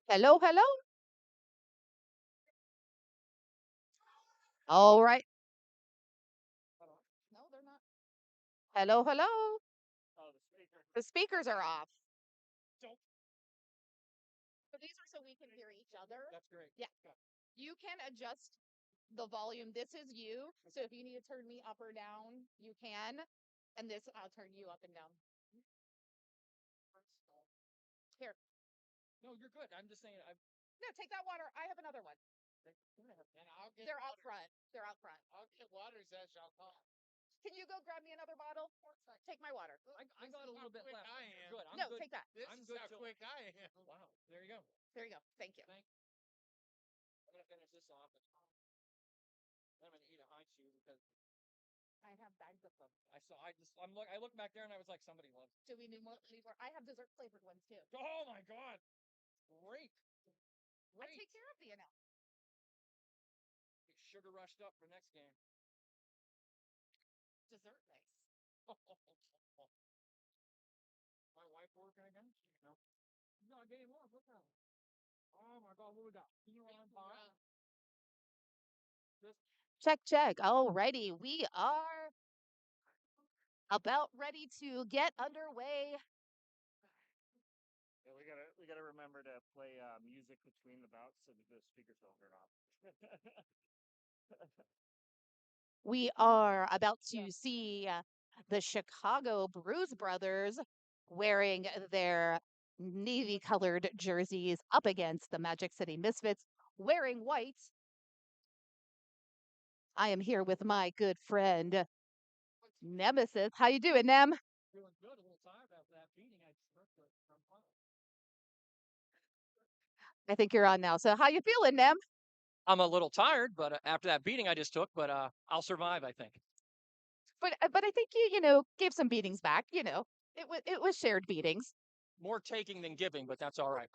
Hello, hello. All right. No, they're not. Hello, hello. The speakers are off. So these are so we can hear each other. That's great. Yeah. You can adjust the volume. This is you. So if you need to turn me up or down, you can. And this, I'll turn you up and down. Here. No, you're good. I'm just saying. No, take that water. I have another one. And I'll get. They're out front. They're out front. I'll get water as y'all call. Can you go grab me another bottle? Take my water. I got a little bit left. I am. Good. I'm good. Take that. I'm good. How quick I am. Wow. There you go. There you go. Thank you. I'm gonna finish this off. I'm gonna eat a high chew because I have bags of them. I looked back there and I was like, somebody loves. Do we need more? I have dessert flavored ones too. Oh my god! Great. I take care of the announcement. Get sugar rushed up for next game. Dessert mix. My wife working again? No. No, game one. What's that? Oh my god, what was that? Can you run by? Check, check. Alrighty, we are about ready to get underway. Yeah, we gotta remember to play music between the bouts so that the speakers don't turn off. We are about to see the Chicago Bruise brothers wearing their navy colored jerseys up against the Magic City Misfits wearing white. I am here with my good friend Nemesis. How you doing, Nem? Feeling good, a little tired after that beating. I think you're on now. So how you feeling, Nem? I'm a little tired, but after that beating I just took, but I'll survive, I think. But I think you gave some beatings back. It was shared beatings. More taking than giving, but that's all right.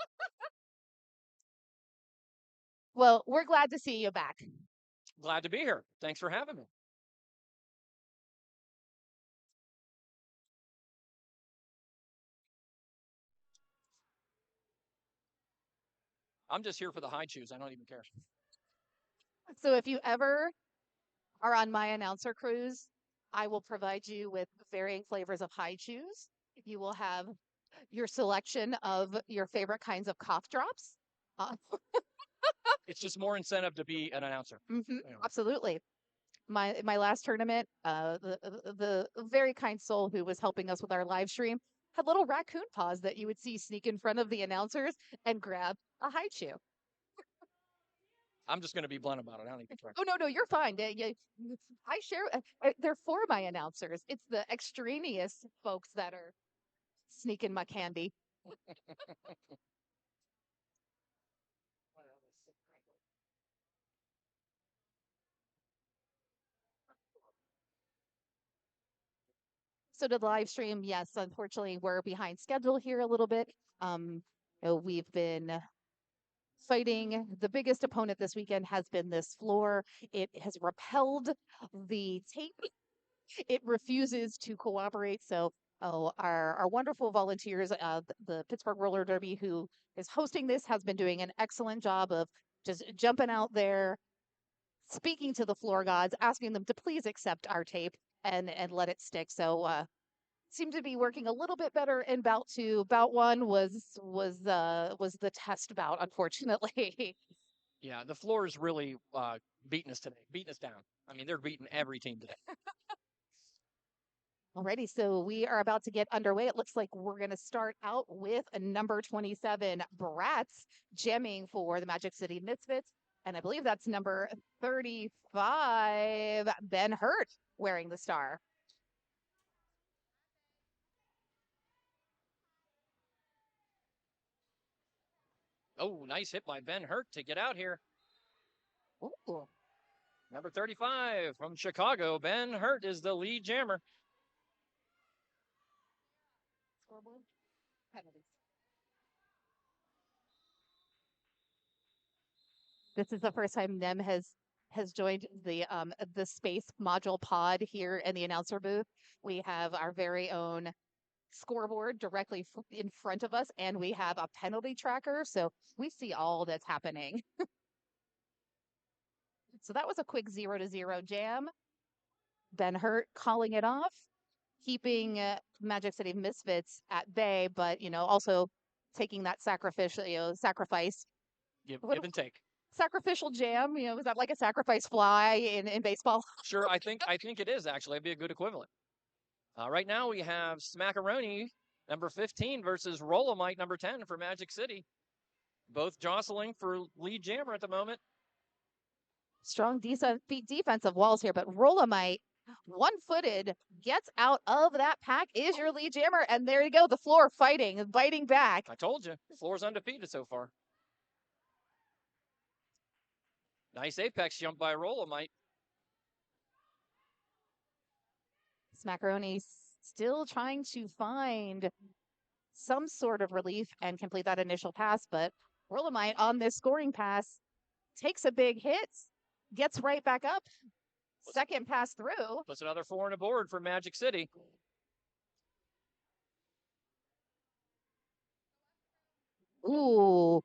Well, we're glad to see you back. Glad to be here. Thanks for having me. I'm just here for the high chews. I don't even care. So if you ever are on my announcer cruise, I will provide you with varying flavors of high chews. You will have your selection of your favorite kinds of cough drops. It's just more incentive to be an announcer. Absolutely. My last tournament, the very kind soul who was helping us with our live stream had little raccoon paws that you would see sneak in front of the announcers and grab a high chew. I'm just going to be blunt about it. I don't even try. Oh no, you're fine. I share. They're for my announcers. It's the extraneous folks that are sneaking my candy. So to the live stream, yes, unfortunately, we're behind schedule here a little bit. We've been fighting. The biggest opponent this weekend has been this floor. It has repelled the tape. It refuses to cooperate. So our wonderful volunteers, the Pittsburgh Roller Derby, who is hosting this, has been doing an excellent job of just jumping out there, speaking to the floor gods, asking them to please accept our tape and let it stick. So seemed to be working a little bit in bout two. Bout one was the test bout, unfortunately. Yeah, the floor is really beating us today, beating us down. I mean, they're beating every team today. Alrighty, so we are about to get underway. It looks like we're going to start out with a number 27, Bratz, jamming for the Magic City Misfits. And I believe that's number 35, Ben Hurt, wearing the star. Oh, nice hit by Ben Hurt to get out here. Ooh. Number 35 from Chicago, Ben Hurt is the lead jammer. Scoreboard. Penalties. This is the first time Nem has joined the space module pod here in the announcer booth. We have our very own scoreboard directly in front of us, and we have a penalty tracker, so we see all that's happening. So that was a quick 0-0 jam. Ben Hurt calling it off, keeping Magic City Misfits at bay, but also taking that sacrifice. Give and take. Sacrificial jam, was that like a sacrifice fly in baseball? Sure, I think it is actually. It'd be a good equivalent. Right now we have Smackaroni, number 15, versus Rolomite, number 10 for Magic City. Both jostling for lead jammer at the moment. Strong defensive walls here, but Rolomite, one-footed, gets out of that pack, is your lead jammer, and there you go, the floor biting back. I told you, the floor's undefeated so far. Nice apex jump by Rolomite. Smackaroni still trying to find some sort of relief and complete that initial pass, but Rolomite on this scoring pass takes a big hit, gets right back up. Second pass through. Puts another 4 on the board for Magic City. Ooh.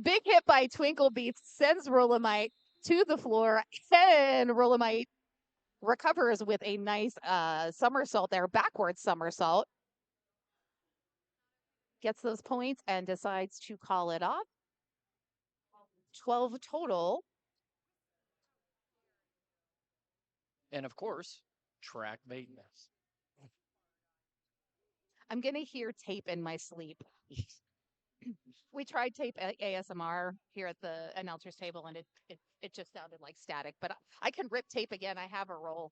Big hit by Twinklebeat sends Rolomite to the floor, and Rolomite recovers with a nice somersault there, backwards somersault. Gets those points and decides to call it off. 12 total. And of course, track maintenance. I'm going to hear tape in my sleep. We tried tape ASMR here at the announcer's table, and it just sounded like static, but I can rip tape again. I have a roll.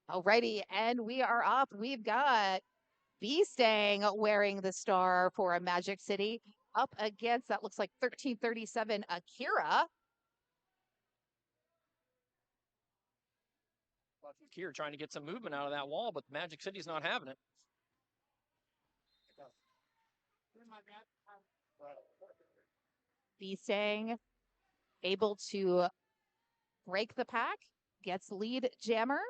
Alrighty, and we are up. We've got Beastang wearing the star for a Magic City up against, that looks like 1337 Akira. Akira trying to get some movement out of that wall, but Magic City's not having it. Beastang able to break the pack, gets lead jammer,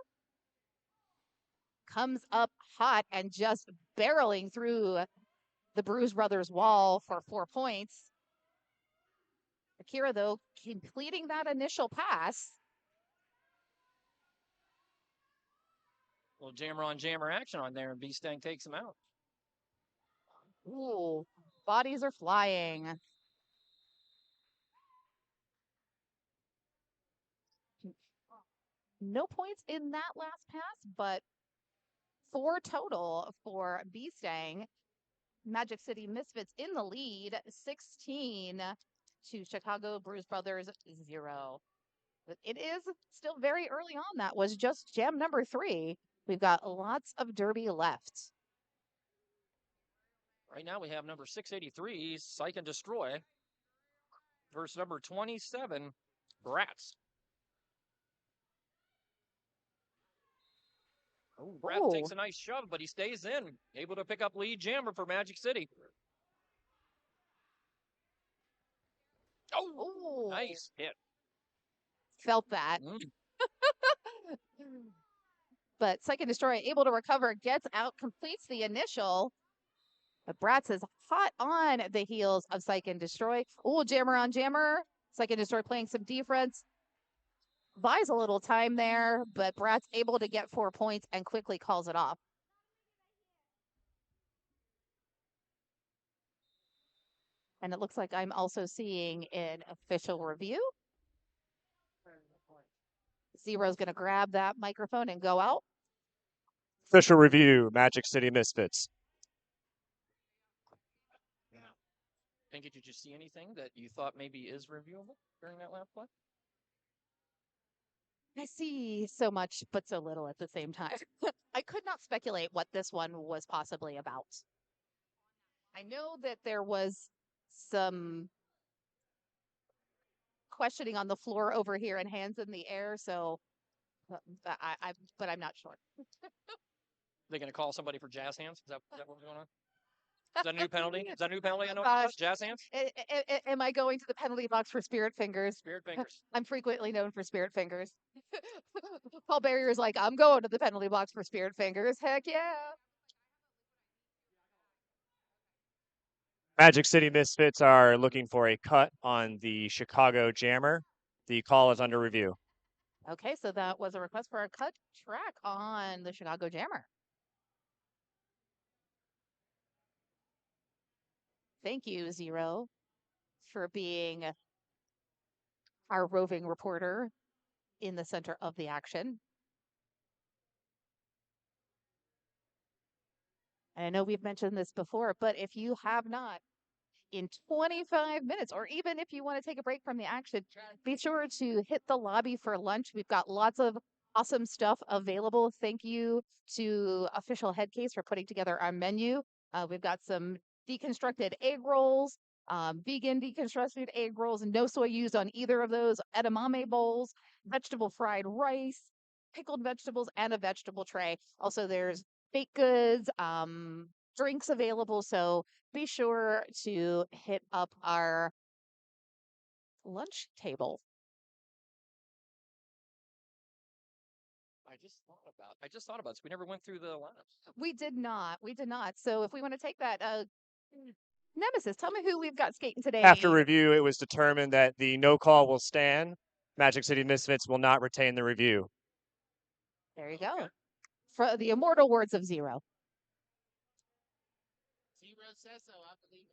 comes up hot and just barreling through the Bruise brothers wall for 4 points. Akira, though, completing that initial pass. Little jammer on jammer action on there, and Beastang takes him out. Ooh, bodies are flying. No points in that last pass, but 4 total for Beastang. Magic City Misfits in the lead, 16 to Chicago Bruise Brothers 0. But it is still very early on. That was just jam number 3. We've got lots of derby left. Right now we have number 683, Psych and Destroy, versus number 27, Brats. Oh, Brat takes a nice shove, but he stays in, able to pick up lead jammer for Magic City. Oh, nice hit. Felt that. But Psych and Destroy able to recover, gets out, completes the initial. But Bratz is hot on the heels of Psych and Destroy. Oh, jammer on jammer. Psych and Destroy playing some defense. Buys a little time there, but Bratz able to get 4 points and quickly calls it off. And it looks like I'm also seeing an official review. Zero's going to grab that microphone and go out. Official review, Magic City Misfits. Pinkett, did you see anything that you thought maybe is reviewable during that last play? I see so much, but so little at the same time. I could not speculate what this one was possibly about. I know that there was some questioning on the floor over here and hands in the air, so but I'm not sure. They're going to call somebody for jazz hands? Is that what's going on? Is that a new penalty? Is that a new penalty? I know Gosh. jazz hands. Am I going to the penalty box for Spirit Fingers? Spirit fingers. I'm frequently known for Spirit Fingers. Paul Barrier's like, I'm going to the penalty box for Spirit Fingers. Heck yeah. Magic City Misfits are looking for a cut on the Chicago Jammer. The call is under review. Okay, so that was a request for a cut track on the Chicago Jammer. Thank you, Zero, for being our roving reporter in the center of the action. And I know we've mentioned this before, but if you have not, in 25 minutes, or even if you want to take a break from the action, be sure to hit the lobby for lunch. We've got lots of awesome stuff available. Thank you to Official Headcase for putting together our menu. We've got some deconstructed egg rolls, vegan deconstructed egg rolls, no soy used on either of those, edamame bowls, vegetable fried rice, pickled vegetables, and a vegetable tray. Also, there's baked goods, drinks available. So be sure to hit up our lunch table. I just thought about this. We never went through the lineups. We did not. We did not. So if we want to take that, Nemesis, tell me who we've got skating today. After review, it was determined that the no call will stand. Magic City Misfits will not retain the review. There you go. For the immortal words of Zero. Zero says so. I believe it.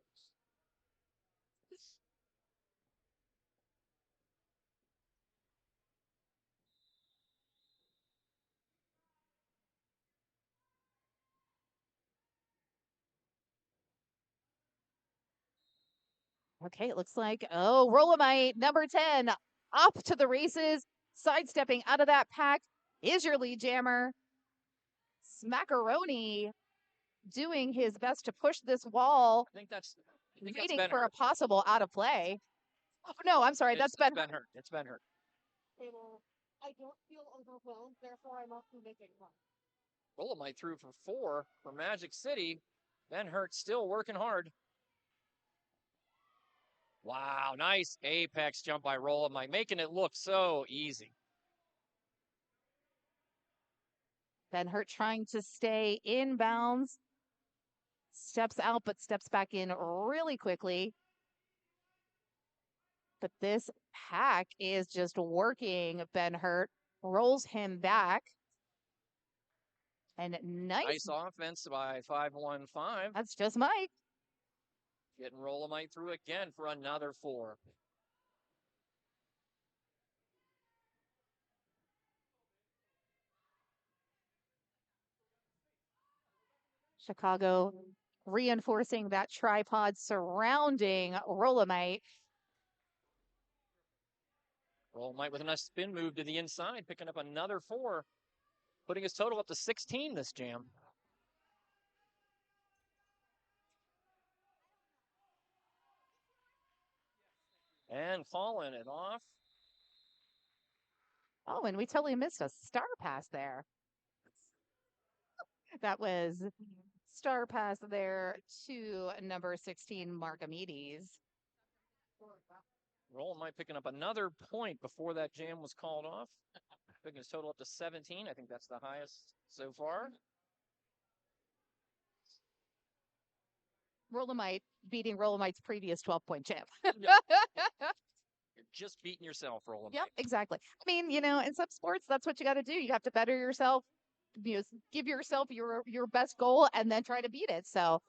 Okay, it looks like, Rollamite, number 10, off to the races, sidestepping out of that pack is your lead jammer. Smackaroni doing his best to push this wall, I think that's waiting Ben for Hurt. a possible out of play. Oh, no, I'm sorry, that's Ben. Ben Hurt. It's Ben Hurt. I don't feel overwhelmed, therefore I'm off to making one. Rollamite threw for 4 for Magic City. Ben Hurt still working hard. Wow, nice apex jump by Rollamite, making it look so easy. Ben Hurt trying to stay in bounds. Steps out, but steps back in really quickly. But this pack is just working. Ben Hurt rolls him back. And nice offense by 515. That's just Mike. Getting Rollamite through again for another 4. Chicago reinforcing that tripod surrounding Rollamite. Rollamite with a nice spin move to the inside, picking up another 4, putting his total up to 16 this jam. And falling it off. Oh, and we totally missed a star pass there. That was star pass there to number 16, Markamides. Rollamite picking up another point before that jam was called off. Picking his total up to 17. I think that's the highest so far. Rollamite beating Rollamite's previous 12-point champ. You're just beating yourself, Rollamite. Yep, exactly. I mean, in some sports, that's what you got to do. You have to better yourself. Give yourself your best goal and then try to beat it. So,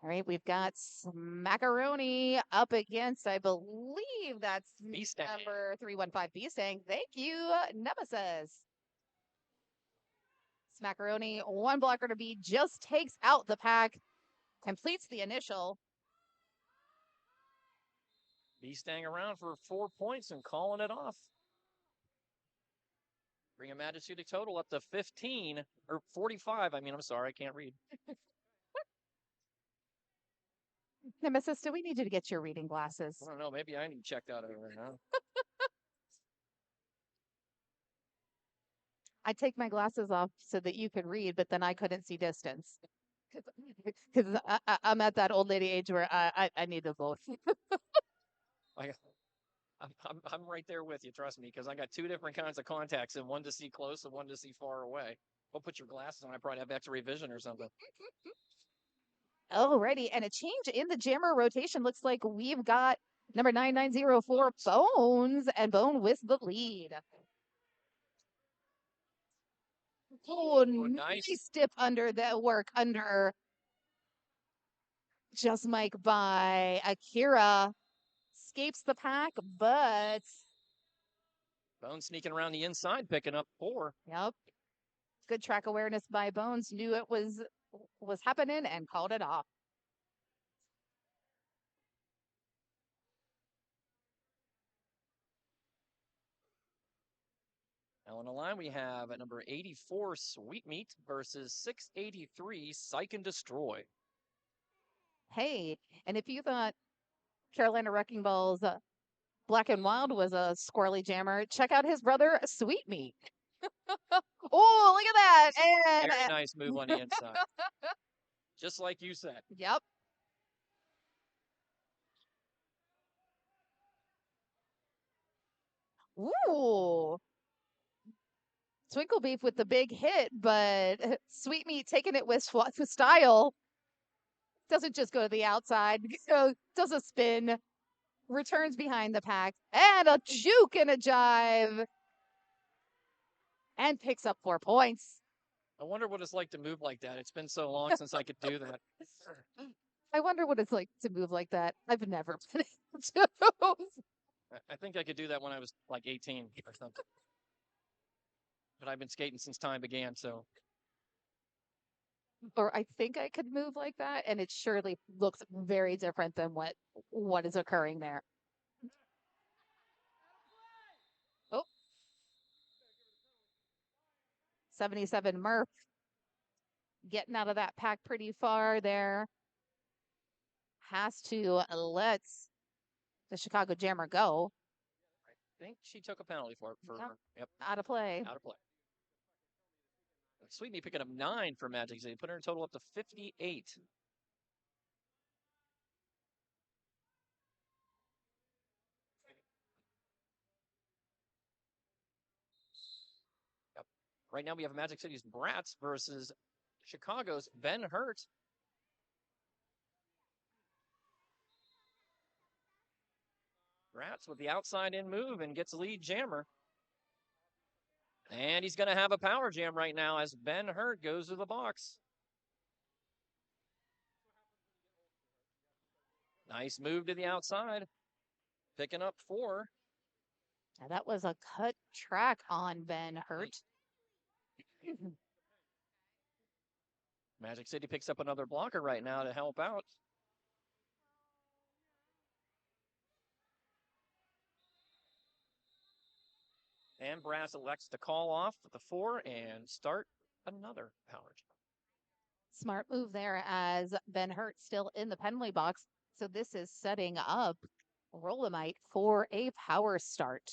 all right, we've got Macaroni up against, I believe that's Beastang. number 315 Beastang. Thank you, Nemesis. Macaroni, one blocker to beat, just takes out the pack, completes the initial. Beastang around for 4 points and calling it off. Bring a Magic City total up to 15, or 45. I mean, I'm sorry, I can't read. Nemesis, do we need you to get your reading glasses? I don't know, maybe I need checked out over there now. I take my glasses off so that you could read, but then I couldn't see distance. Because I'm at that old lady age where I need them both. I, I'm right there with you. Trust me, because I got two different kinds of contacts, and one to see close and one to see far away. Well, put your glasses on. I probably have X-ray vision or something. Alrighty, and a change in the jammer rotation. Looks like we've got number 9904 Bones, and Bone with the lead. Oh, nice. nice dip under the work under Just Mike by Akira. Escapes the pack, but Bone sneaking around the inside, picking up 4. yep. Good track awareness by Bones. Knew it was happening and called it off. Now on the line, we have at number 84, Sweet Meat versus 683, Psych and Destroy. Hey, and if you thought Carolina Wrecking Ball's Black and Wild was a squirrely jammer, check out his brother, Sweet Meat. Oh, look at that. And Very nice move on the inside. Just like you said. yep. Ooh. Twinkle Beef with the big hit, but Sweet Meat taking it with style. Doesn't just go to the outside, does a spin, returns behind the pack, and a juke and a jive, and picks up 4 points. I wonder what it's like to move like that. It's been so long since I could do that. I wonder what it's like to move like that. I've never been able to. I think I could do that when I was like 18 or something. But I've been skating since time began, so. Or I think I could move like that, and it surely looks very different than what is occurring there. Oh. 77 Murph getting out of that pack pretty far there. Has to let the Chicago Jammer go. I think she took a penalty for Yep. Yep. Out of play. Out of play. Sweet Meat picking up 9 for Magic City, putting her total up to 58. Yep. Right now we have Magic City's Brats versus Chicago's Ben Hurt. Brats with the outside in move and gets lead jammer. And he's going to have a power jam right now as Ben Hurt goes to the box. Nice move to the outside. Picking up 4. Now that was a cut track on Ben Hurt. Magic City picks up another blocker right now to help out. And Brass elects to call off the 4 and start another power jam. Smart move there as Ben Hurt still in the penalty box. So this is setting up Rolomite for a power start.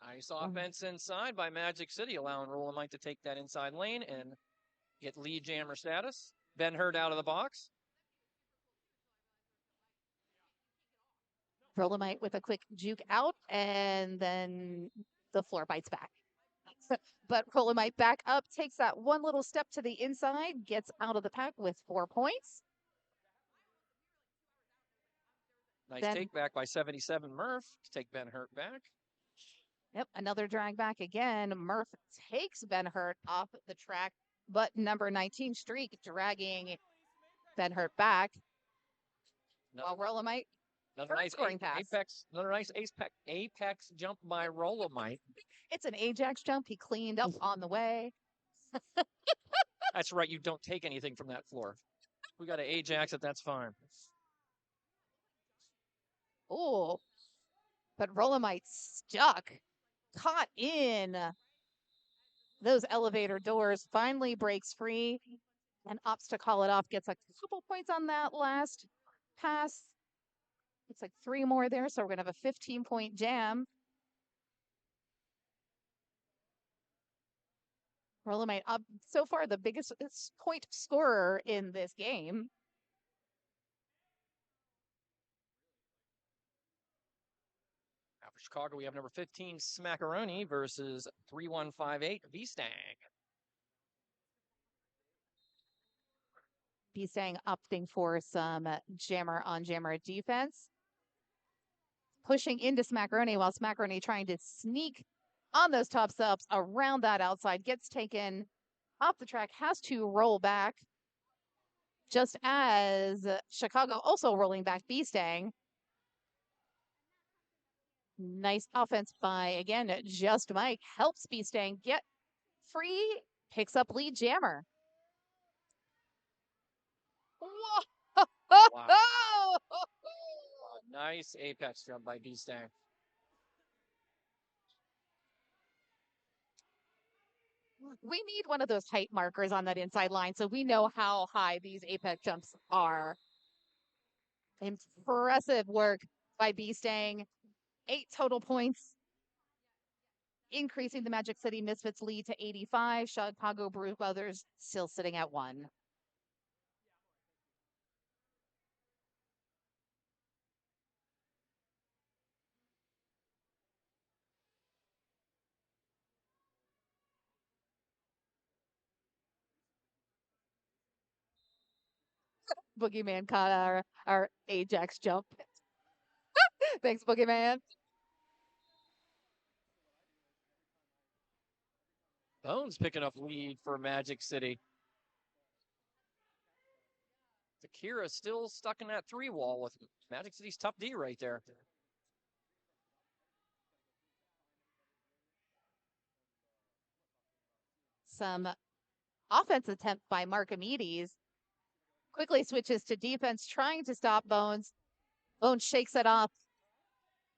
Nice offense inside by Magic City, allowing Rolomite to take that inside lane and get lead jammer status. Ben Hurt out of the box. Rolomite with a quick juke out, and then the floor bites back. But Rolomite back up, takes that one little step to the inside, gets out of the pack with 4 points. Nice Then- take back by 77 Murph to take Ben Hurt back. Yep, another drag back again. Murph takes Ben Hurt off the track, but number 19 Streak dragging Ben Hurt back. While Rolomite, Another nice scoring pass. apex jump by Rolomite. it's an Ajax jump. He cleaned up on the way. That's right, you don't take anything from that floor. We got to Ajax it, that's fine. Oh, but Rolomite stuck, caught in those elevator doors, finally breaks free and opts to call it off. Gets a couple points on that last pass. It's like 3 more there, so we're going to have a 15-point jam. Rolomite up so far the biggest point scorer in this game. Now for Chicago, we have number 15, Smackaroni versus 3158, V-Stang. V-Stang opting for some jammer on jammer defense. Pushing into Smackaroni while Smackaroni trying to sneak on those top subs around that outside. Gets taken off the track, has to roll back. Just as Chicago also rolling back V-Stang. Nice offense by, again, Just Mike. Helps V-Stang get free. Picks up lead jammer. Whoa! Wow. Nice apex jump by V-Stang. We need one of those height markers on that inside line so we know how high these apex jumps are. Impressive work by V-Stang. 8 total points, increasing the Magic City Misfits lead to 85. Chicago Bruise Brothers still sitting at 1. Boogeyman caught our Ajax jump. Thanks, Boogeyman. Bones picking up lead for Magic City. Akira still stuck in that 3 wall with Magic City's tough D right there. Some offense attempt by Marcomedes. Quickly switches to defense, trying to stop Bones. Bones shakes it off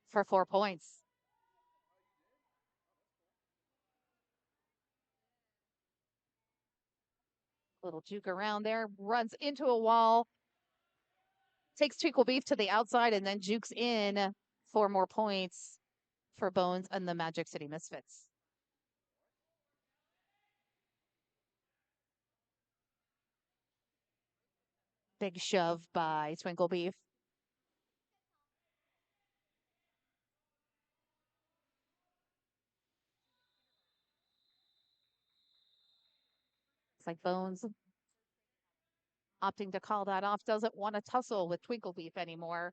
for 4 points. Little juke around there, runs into a wall, takes Twinkle Beef to the outside, and then jukes in 4 more points for Bones and the Magic City Misfits. Big shove by Twinkle Beef. It's like Bones opting to call that off, doesn't want to tussle with Twinkle Beef anymore.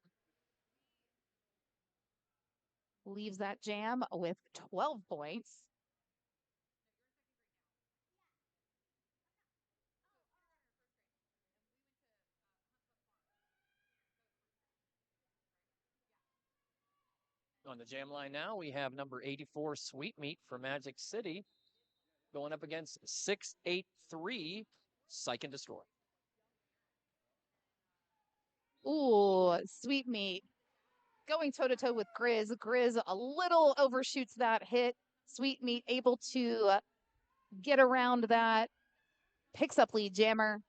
Leaves that jam with 12 points. On the jam line now, we have number 84, Sweetmeat for Magic City, going up against 683, Psych and Destroy. Ooh, Sweetmeat going toe-to-toe with Grizz. Grizz a little overshoots that hit. Sweetmeat able to get around that. Picks up lead jammer.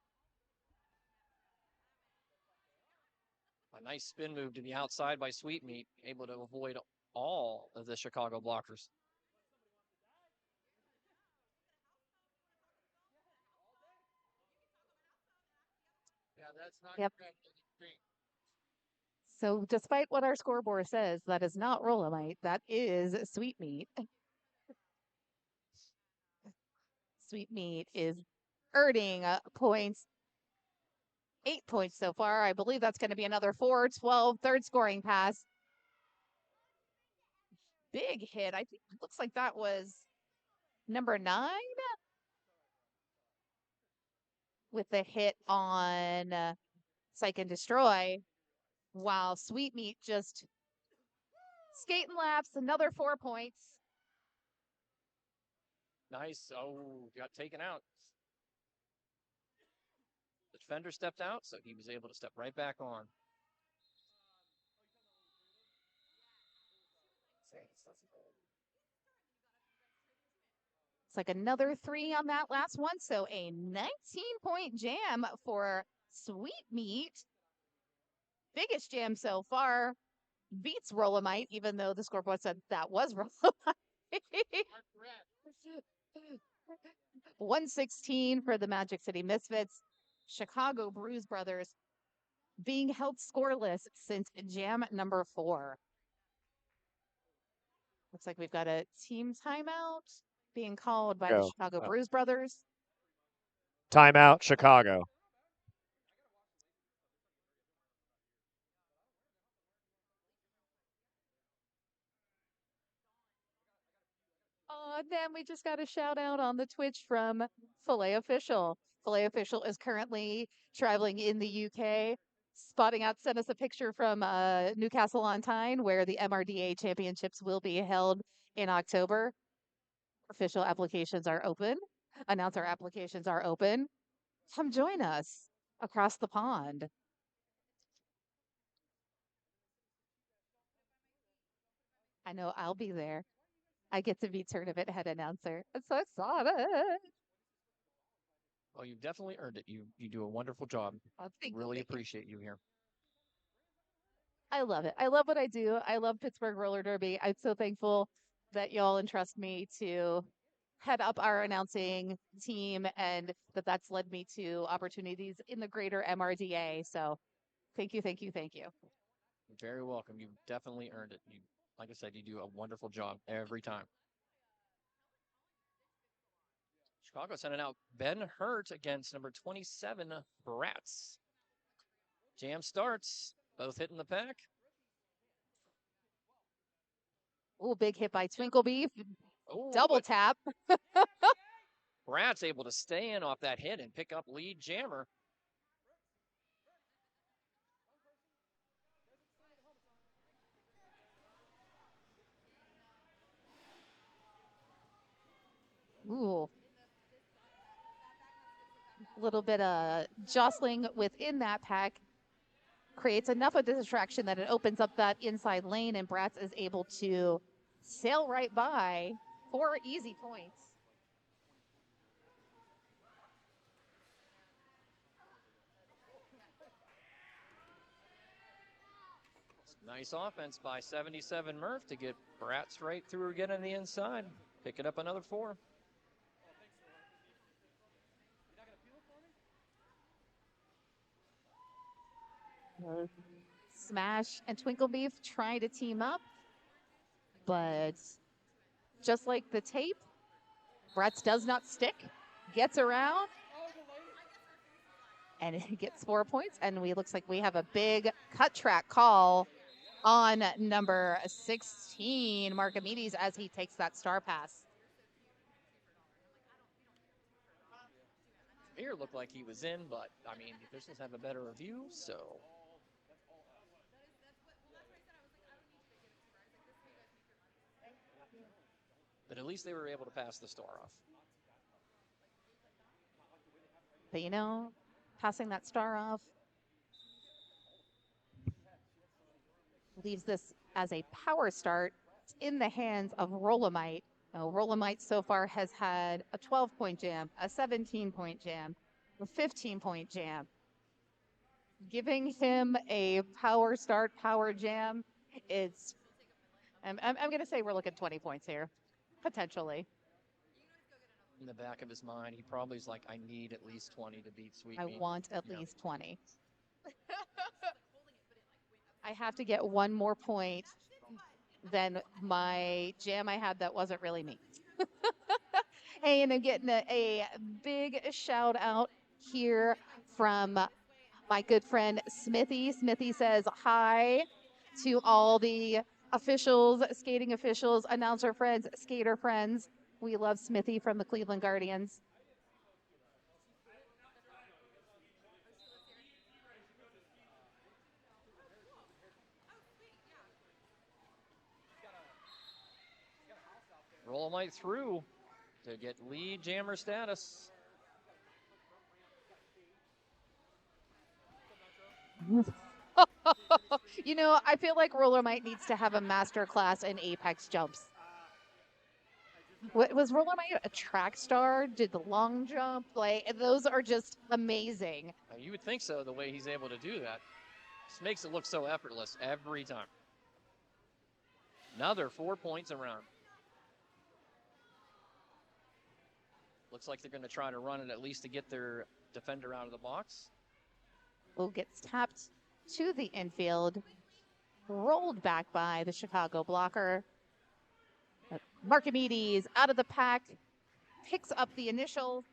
A nice spin move to the outside by Sweetmeat, able to avoid all of the Chicago blockers. Yeah, that's not Yep. correct. So despite what our scoreboard says, that is not Rolomite. That is Sweetmeat. Sweetmeat is earning points. 8 points so far. I believe that's going to be another 4, 12, third scoring pass. Big hit. I think it looks like that was number 9 with the hit on Psych and Destroy, while Sweetmeat just skating laps, another 4 points. Nice. Oh, got taken out. The defender stepped out, so he was able to step right back on. It's like another 3 on that last one. So a 19-point jam for Sweet Meat. Biggest jam so far. Beats Rollamite, even though the scoreboard said that was Rollamite. 116 for the Magic City Misfits. Chicago Bruise Brothers being held scoreless since jam number 4. Looks like we've got a team timeout being called by the Go. Chicago Bruise Brothers. Timeout, Chicago. Then we just got a shout out on the Twitch from Filet Official. Filet Official is currently traveling in the UK. Spotting out, sent us a picture from Newcastle on Tyne, where the MRDA championships will be held in October. Official applications are open. Announcer applications are open. Come join us across the pond. I know I'll be there. I get to be tournament head announcer. I'm so excited. Well, you've definitely earned it. You do a wonderful job. Really appreciate you here. I love it. I love what I do. I love Pittsburgh Roller Derby. I'm so thankful that y'all entrust me to head up our announcing team and that's led me to opportunities in the greater MRDA. So thank you, thank you, thank you. You're very welcome. You've definitely earned it. Like I said, you do a wonderful job every time. Chicago sending out Ben Hurt against number 27, Bratz. Jam starts, both hitting the pack. Oh, big hit by Twinkle Beef. Ooh, Double tap. Bratz able to stay in off that hit and pick up lead jammer. Ooh. A little bit of jostling within that pack creates enough of the distraction that it opens up that inside lane, and Bratz is able to sail right by 4 easy points. Nice offense by 77 Murph to get Bratz right through again on the inside. Picking up another 4. Smash and Twinkle Beef trying to team up, but just like the tape, Bratz does not stick, gets around, and it gets 4 points. And we looks like we have a big cut track call on number 16, Marcomedes, as he takes that star pass. Here looked like he was in, but I mean, the officials have a better review, so. But at least they were able to pass the star off. But you know, passing that star off leaves this as a power start in the hands of Rollamite. Now, Rollamite so far has had a 12-point jam, a 17-point jam, a 15-point jam. Giving him a power start, power jam, I'm going to say we're looking 20 points here, potentially. In the back of his mind, he probably is like, I need at least 20 to beat Sweet Meat. I want at least 20. I have to get one more point than my jam I had that wasn't really me. Hey, and I'm getting a big shout out here from my good friend Smithy. Smithy says hi to all the officials, skating officials, announcer friends, skater friends. We love Smithy from the Cleveland Guardians. Rollamite through to get lead jammer status. You know, I feel like Rollamite needs to have a master class in Apex jumps. What was Rollermite a track star? Did the long jump? Like those are just amazing. You would think so, the way he's able to do that. Just makes it look so effortless every time. Another 4 points around. Looks like they're going to try to run it at least to get their defender out of the box. Will gets tapped to the infield, rolled back by the Chicago blocker. Marcomedes out of the pack, picks up the initial.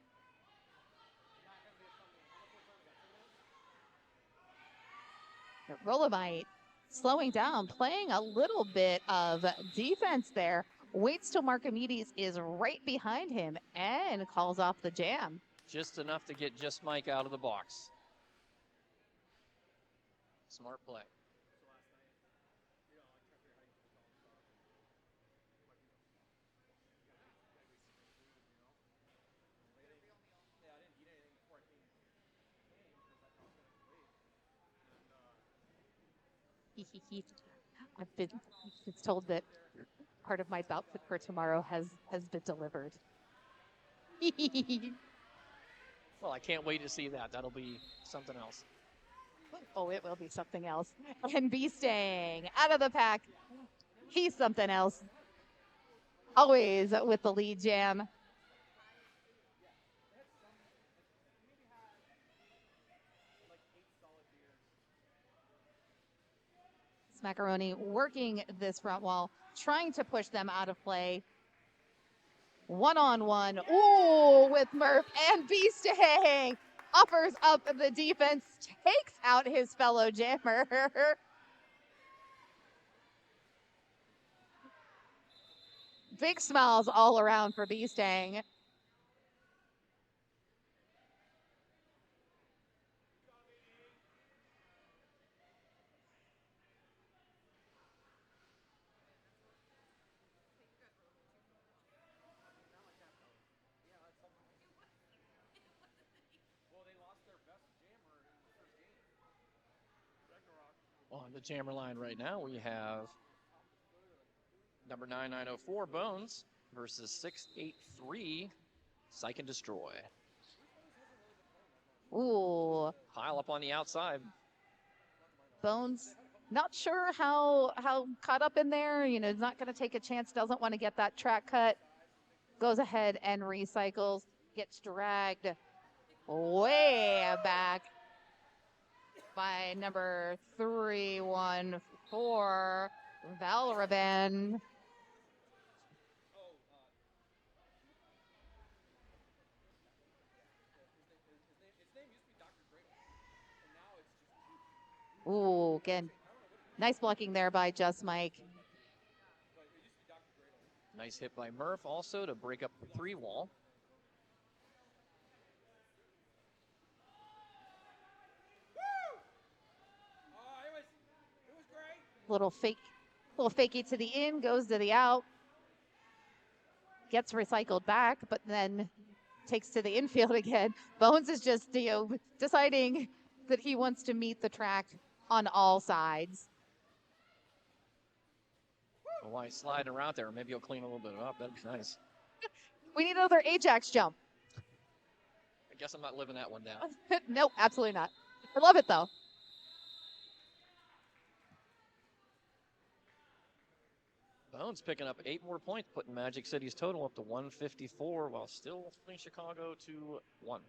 Rollermite slowing down, playing a little bit of defense there. Waits till Marcomedes is right behind him and calls off the jam. Just enough to get just Mike out of the box. Smart play. I've been told that part of my outfit for tomorrow has been delivered. Well, I can't wait to see that. That'll be something else. Oh, it will be something else. And be staying out of the pack. He's something else. Always with the lead jam. Smackaroni working this front wall, trying to push them out of play. One-on-one. Ooh, with Murph and Beastang. Offers up the defense, takes out his fellow jammer. Big smiles all around for Beastang. On the jammer line right now, we have number 9904 Bones versus 683 Psych and Destroy. Ooh. Pile up on the outside. Bones, not sure how caught up in there. You know, is not going to take a chance. Doesn't want to get that track cut. Goes ahead and recycles. Gets dragged way back by number 314, Valravan. Ooh, again, nice blocking there by Just Mike. Nice hit by Murph also to break up the 3 wall. Little fakey to the in, goes to the out. Gets recycled back, but then takes to the infield again. Bones is just, deciding that he wants to meet the track on all sides. Well, why slide around there? Maybe he'll clean a little bit up. That'd be nice. We need another Ajax jump. I guess I'm not living that one down. Nope, absolutely not. I love it though. Bones picking up 8 more points, putting Magic City's total up to 154 while still holding Chicago to 1.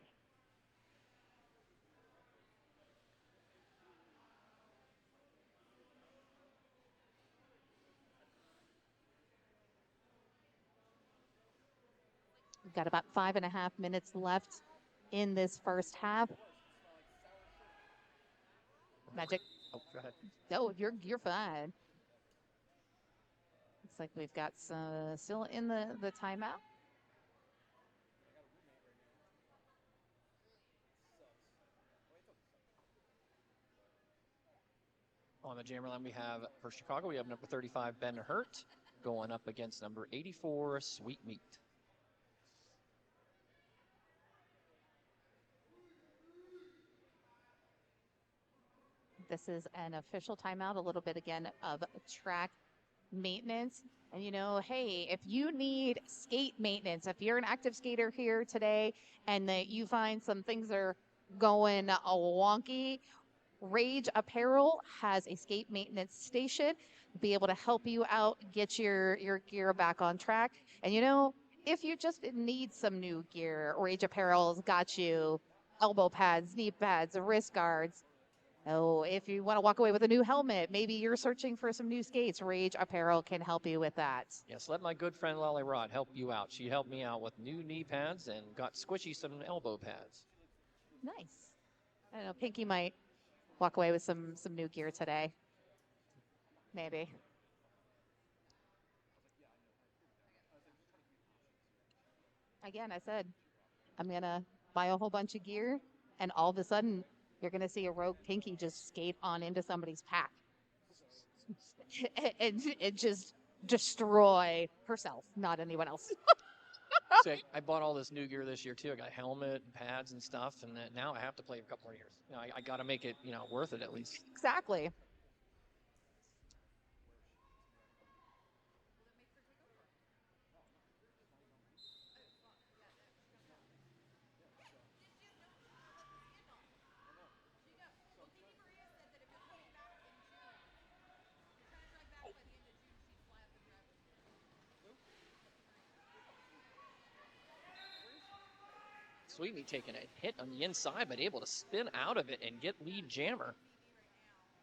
We've got about 5.5 minutes left in this first half. Magic. Oh, go ahead. No, you're fine. Looks like we've got some still in the timeout. On the jammer line, we have, for Chicago, we have number 35, Ben Hurt, going up against number 84, Sweet Meat. This is an official timeout, a little bit again of track maintenance. And hey, if you need skate maintenance, if you're an active skater here today and that you find some things are going wonky, Rage Apparel has a skate maintenance station, be able to help you out, get your gear back on track. And if you just need some new gear, Rage Apparel's got you elbow pads, knee pads, wrist guards. Oh, if you want to walk away with a new helmet, maybe you're searching for some new skates, Rage Apparel can help you with that. Yes, let my good friend Lolly Rod help you out. She helped me out with new knee pads and got Squishy some elbow pads. Nice. I don't know, Pinky might walk away with some new gear today. Maybe. Again, I said I'm gonna buy a whole bunch of gear, and all of a sudden you're gonna see a rogue Pinky just skate on into somebody's pack and just destroy herself, not anyone else. So I bought all this new gear this year too. I got a helmet and pads and stuff, and then now I have to play a couple more years. I got to make it, worth it at least. Exactly. Sweetney taking a hit on the inside, but able to spin out of it and get lead jammer.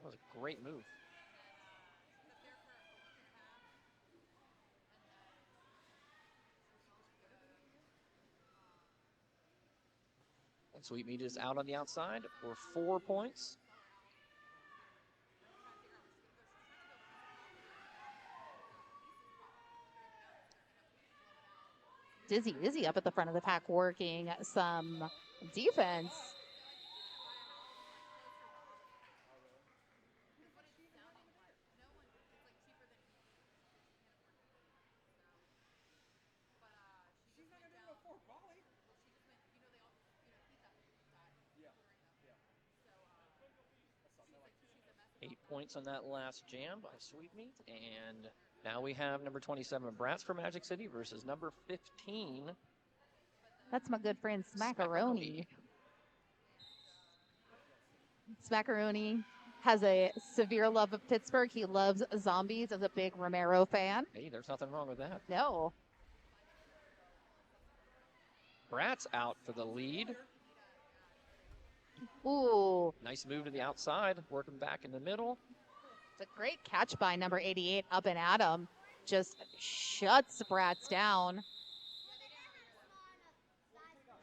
That was a great move. And Sweetmeat is out on the outside for 4 points. Dizzy Izzy up at the front of the pack working some defense. Eight points on that last jam by Sweetmeat. And now we have number 27, Brats for Magic City versus number 15. That's my good friend Smackaroni. Smackaroni has a severe love of Pittsburgh. He loves zombies as a big Romero fan. Hey, there's nothing wrong with that. No. Brats out for the lead. Ooh. Nice move to the outside, working back in the middle. It's a great catch by number 88, Up and Adam. Just shuts Bratz down.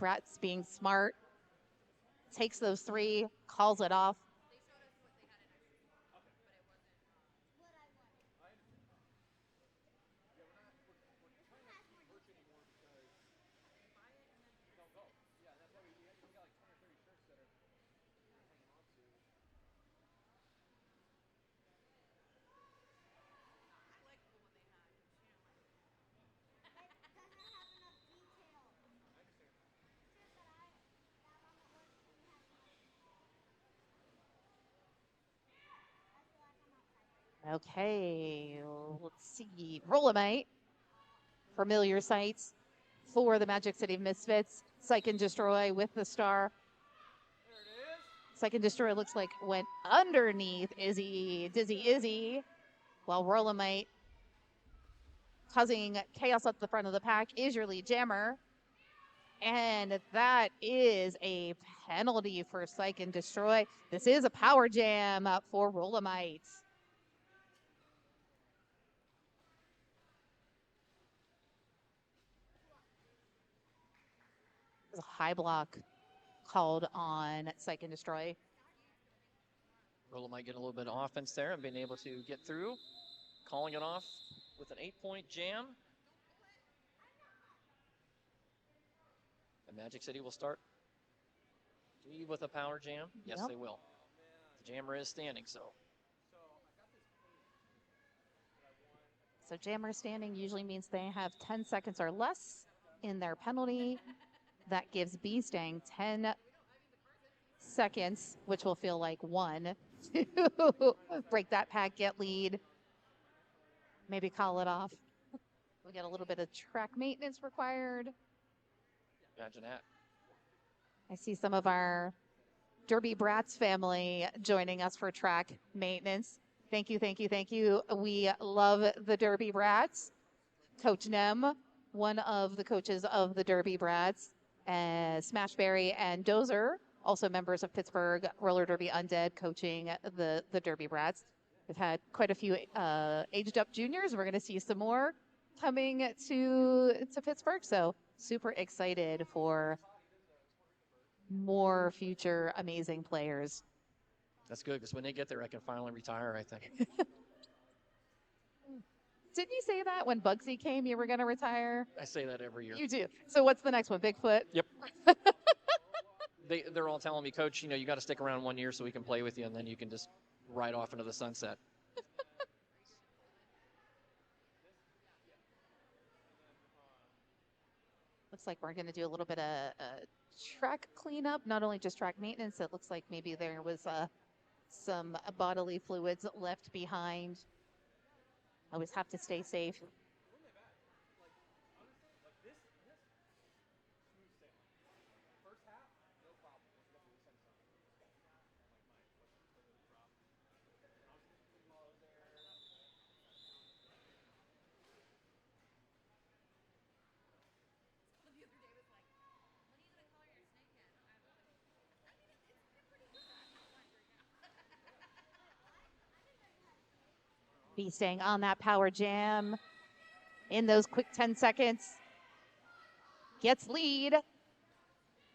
Bratz being smart. Takes those three, calls it off. Okay, let's see. Rollimite, familiar sights for the Magic City Misfits. Psych and Destroy with the star. Psych and Destroy looks like went underneath Dizzy Izzy, while Rollimite causing chaos at the front of the pack is your lead jammer. And that is a penalty for Psych and Destroy. This is a power jam for Rollimite. There's a high block called on Psych and Destroy. Rolla might get a little bit of offense there and being able to get through. Calling it off with an 8-point jam. And Magic City will start with a power jam. Yes, Yep. they will. The jammer is standing, so. So jammer standing usually means they have 10 seconds or less in their penalty. That gives B-Stang 10 seconds, which will feel like one, to break that pack, get lead. maybe call it off. We got a little bit of track maintenance required. Imagine that. I see some of our Derby Brats family joining us for track maintenance. Thank you, thank you, thank you. We love the Derby Brats. Coach Nem, one of the coaches of the Derby Brats, Smashberry and Dozer, also members of Pittsburgh Roller Derby Undead, coaching the Derby Brats. We've had quite a few aged up juniors. We're going to see some more coming to Pittsburgh. So super excited for more future amazing players. That's good because when they get there, I can finally retire, I think. Didn't you say that when Bugsy came, you were going to retire? I say that every year. You do. So what's the next one? Bigfoot? Yep. They're all telling me, Coach, you got to stick around 1 year so we can play with you, and then you can just ride off into the sunset. Looks like we're going to do a little bit of track cleanup, not only just track maintenance. It looks like maybe there was some bodily fluids left behind. Always have to stay safe. Be staying on that power jam in those quick 10 seconds. Gets lead.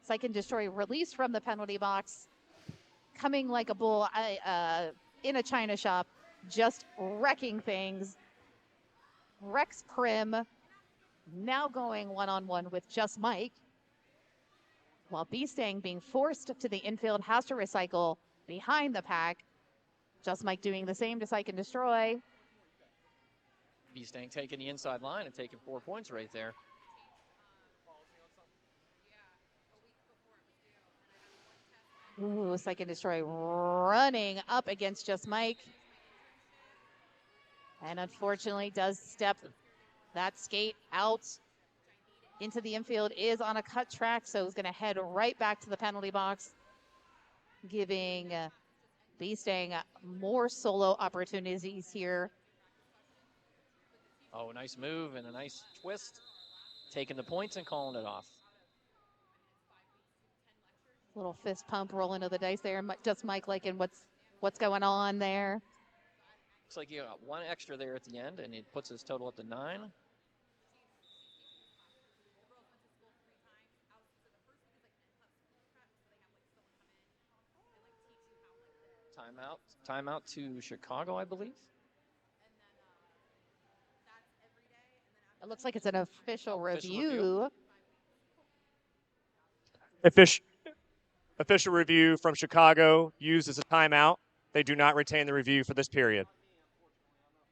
Psych and Destroy released from the penalty box. Coming like a bull in a china shop, just wrecking things. Rex Prim now going one-on-one with Just Mike. While Beastang being forced to the infield has to recycle behind the pack. Just Mike doing the same to Psych and Destroy. Beastang taking the inside line and taking 4 points right there. Ooh, Psych and Destroy running up against Just Mike. And unfortunately does step that skate out into the infield, is on a cut track, so is going to head right back to the penalty box, giving Beastang more solo opportunities here. Oh, nice move and a nice twist. Taking the points and calling it off. Little fist pump rolling of the dice there. Just Mike liking what's going on there. Looks like you got one extra there at the end, and it puts his total up to 9. Timeout to Chicago, I believe. It looks like it's an official review. Official review from Chicago used as a timeout. They do not retain the review for this period.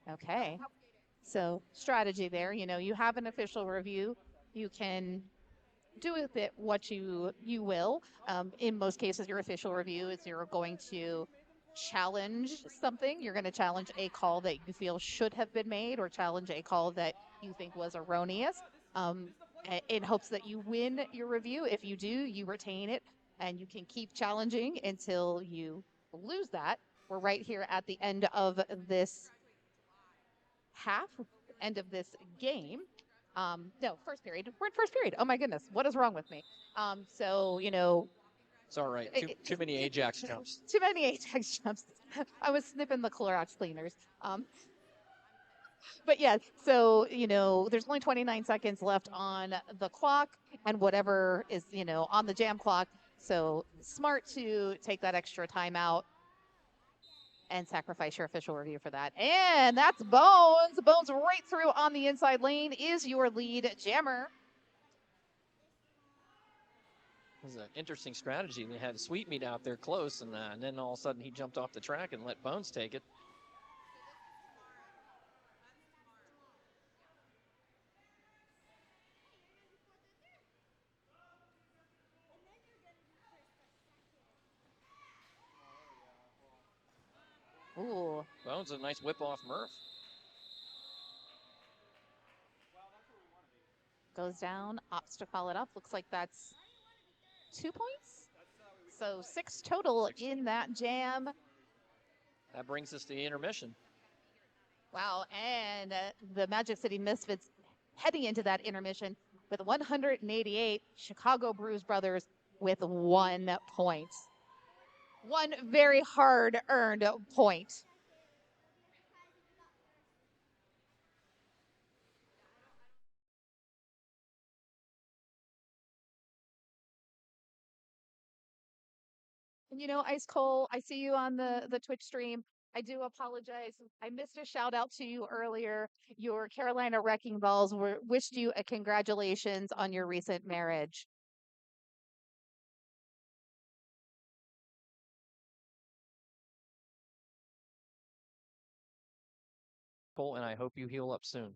Okay. So strategy there, you have an official review. You can do with it what you will. In most cases, your official review is you're going to challenge something. You're going to challenge a call that you feel should have been made, or challenge a call that you think was erroneous, in hopes that you win your review. If you do, you retain it, and you can keep challenging until you lose that. We're right here at the end of this half, end of this game. No, first period. We're in first period. Oh my goodness, what is wrong with me? So It's all right. Too many Ajax jumps. Too many Ajax jumps. I was snipping the Clorox cleaners. But yeah, so there's only 29 seconds left on the clock, and whatever is on the jam clock. So smart to take that extra timeout and sacrifice your official review for that. And that's Bones. Bones right through on the inside lane is your lead jammer. It was an interesting strategy. They had Sweetmeat out there close, and then all of a sudden he jumped off the track and let Bones take it. Ooh. Bones, a nice whip off Murph. goes down, opts to call it up. Looks like that's 2 points. So 6 total in that jam. That brings us to the intermission. Wow, and the Magic City Misfits heading into that intermission with 188, Chicago Bruise Brothers with 1 point. One very hard earned point. And Ice Cole, I see you on the Twitch stream. I do apologize. I missed a shout out to you earlier. Your Carolina Wrecking Balls wished you a congratulations on your recent marriage. Cole, and I hope you heal up soon.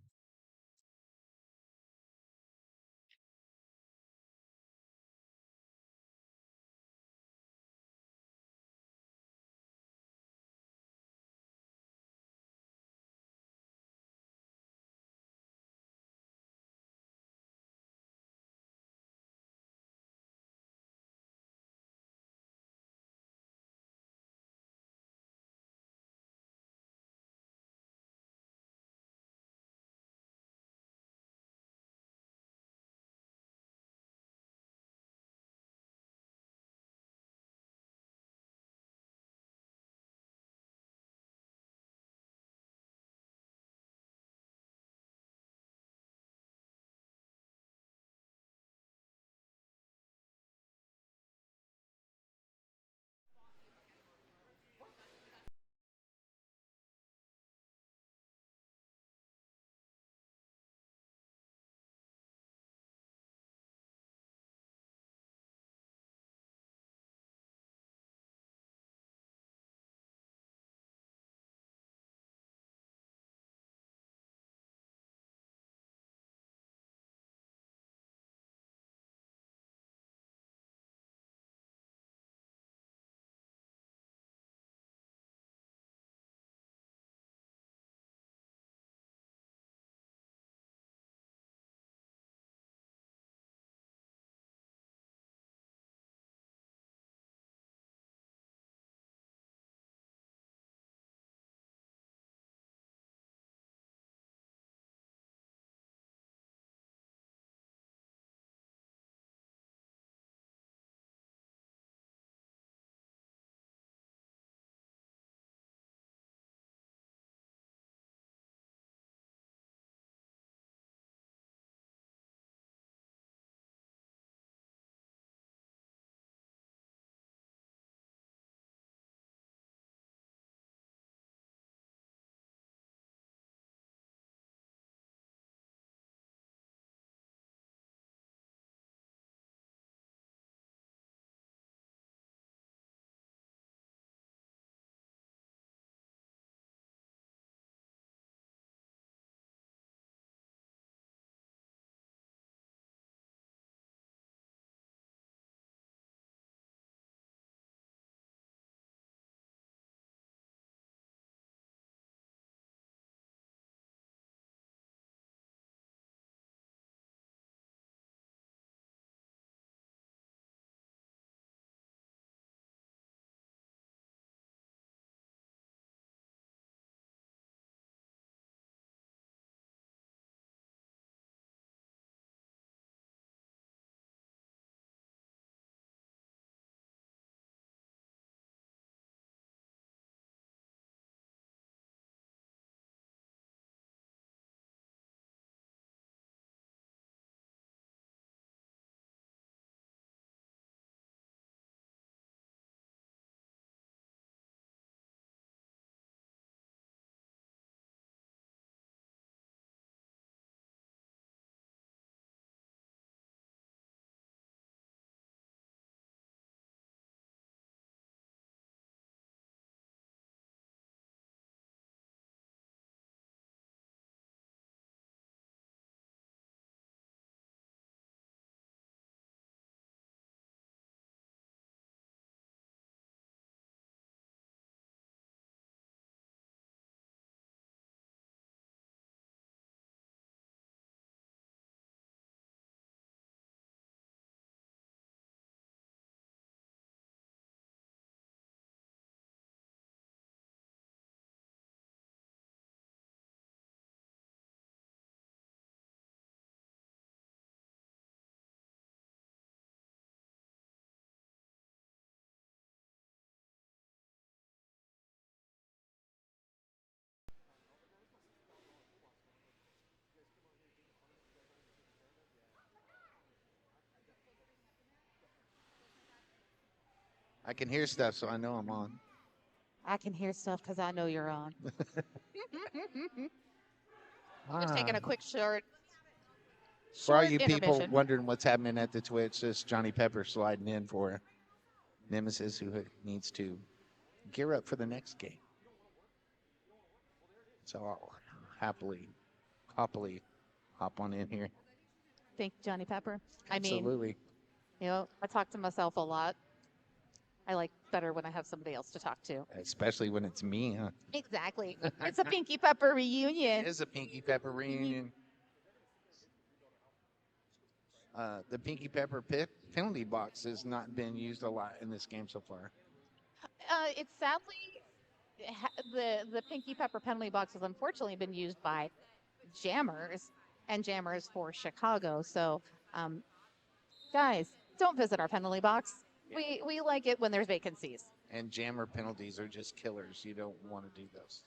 I can hear stuff, so I know I'm on. I can hear stuff because I know you're on. Just taking a quick For all short you people intermission. wondering what's happening at the Twitch, this is Johnny Pepper sliding in for Nemesis, who needs to gear up for the next game. So I'll happily hop on in here. Thank you, Johnny Pepper. I mean, Absolutely. I talk to myself a lot. I like better when I have somebody else to talk to. Especially when it's me, huh? Exactly. It's a Pinky Pepper reunion. It is a Pinky Pepper reunion. The Pinky Pepper penalty box has not been used a lot in this game so far. It's sadly the Pinky Pepper penalty box has unfortunately been used by jammers and jammers for Chicago. So, guys, don't visit our penalty box. We like it when there's vacancies. And jammer penalties are just killers. You don't want to do those.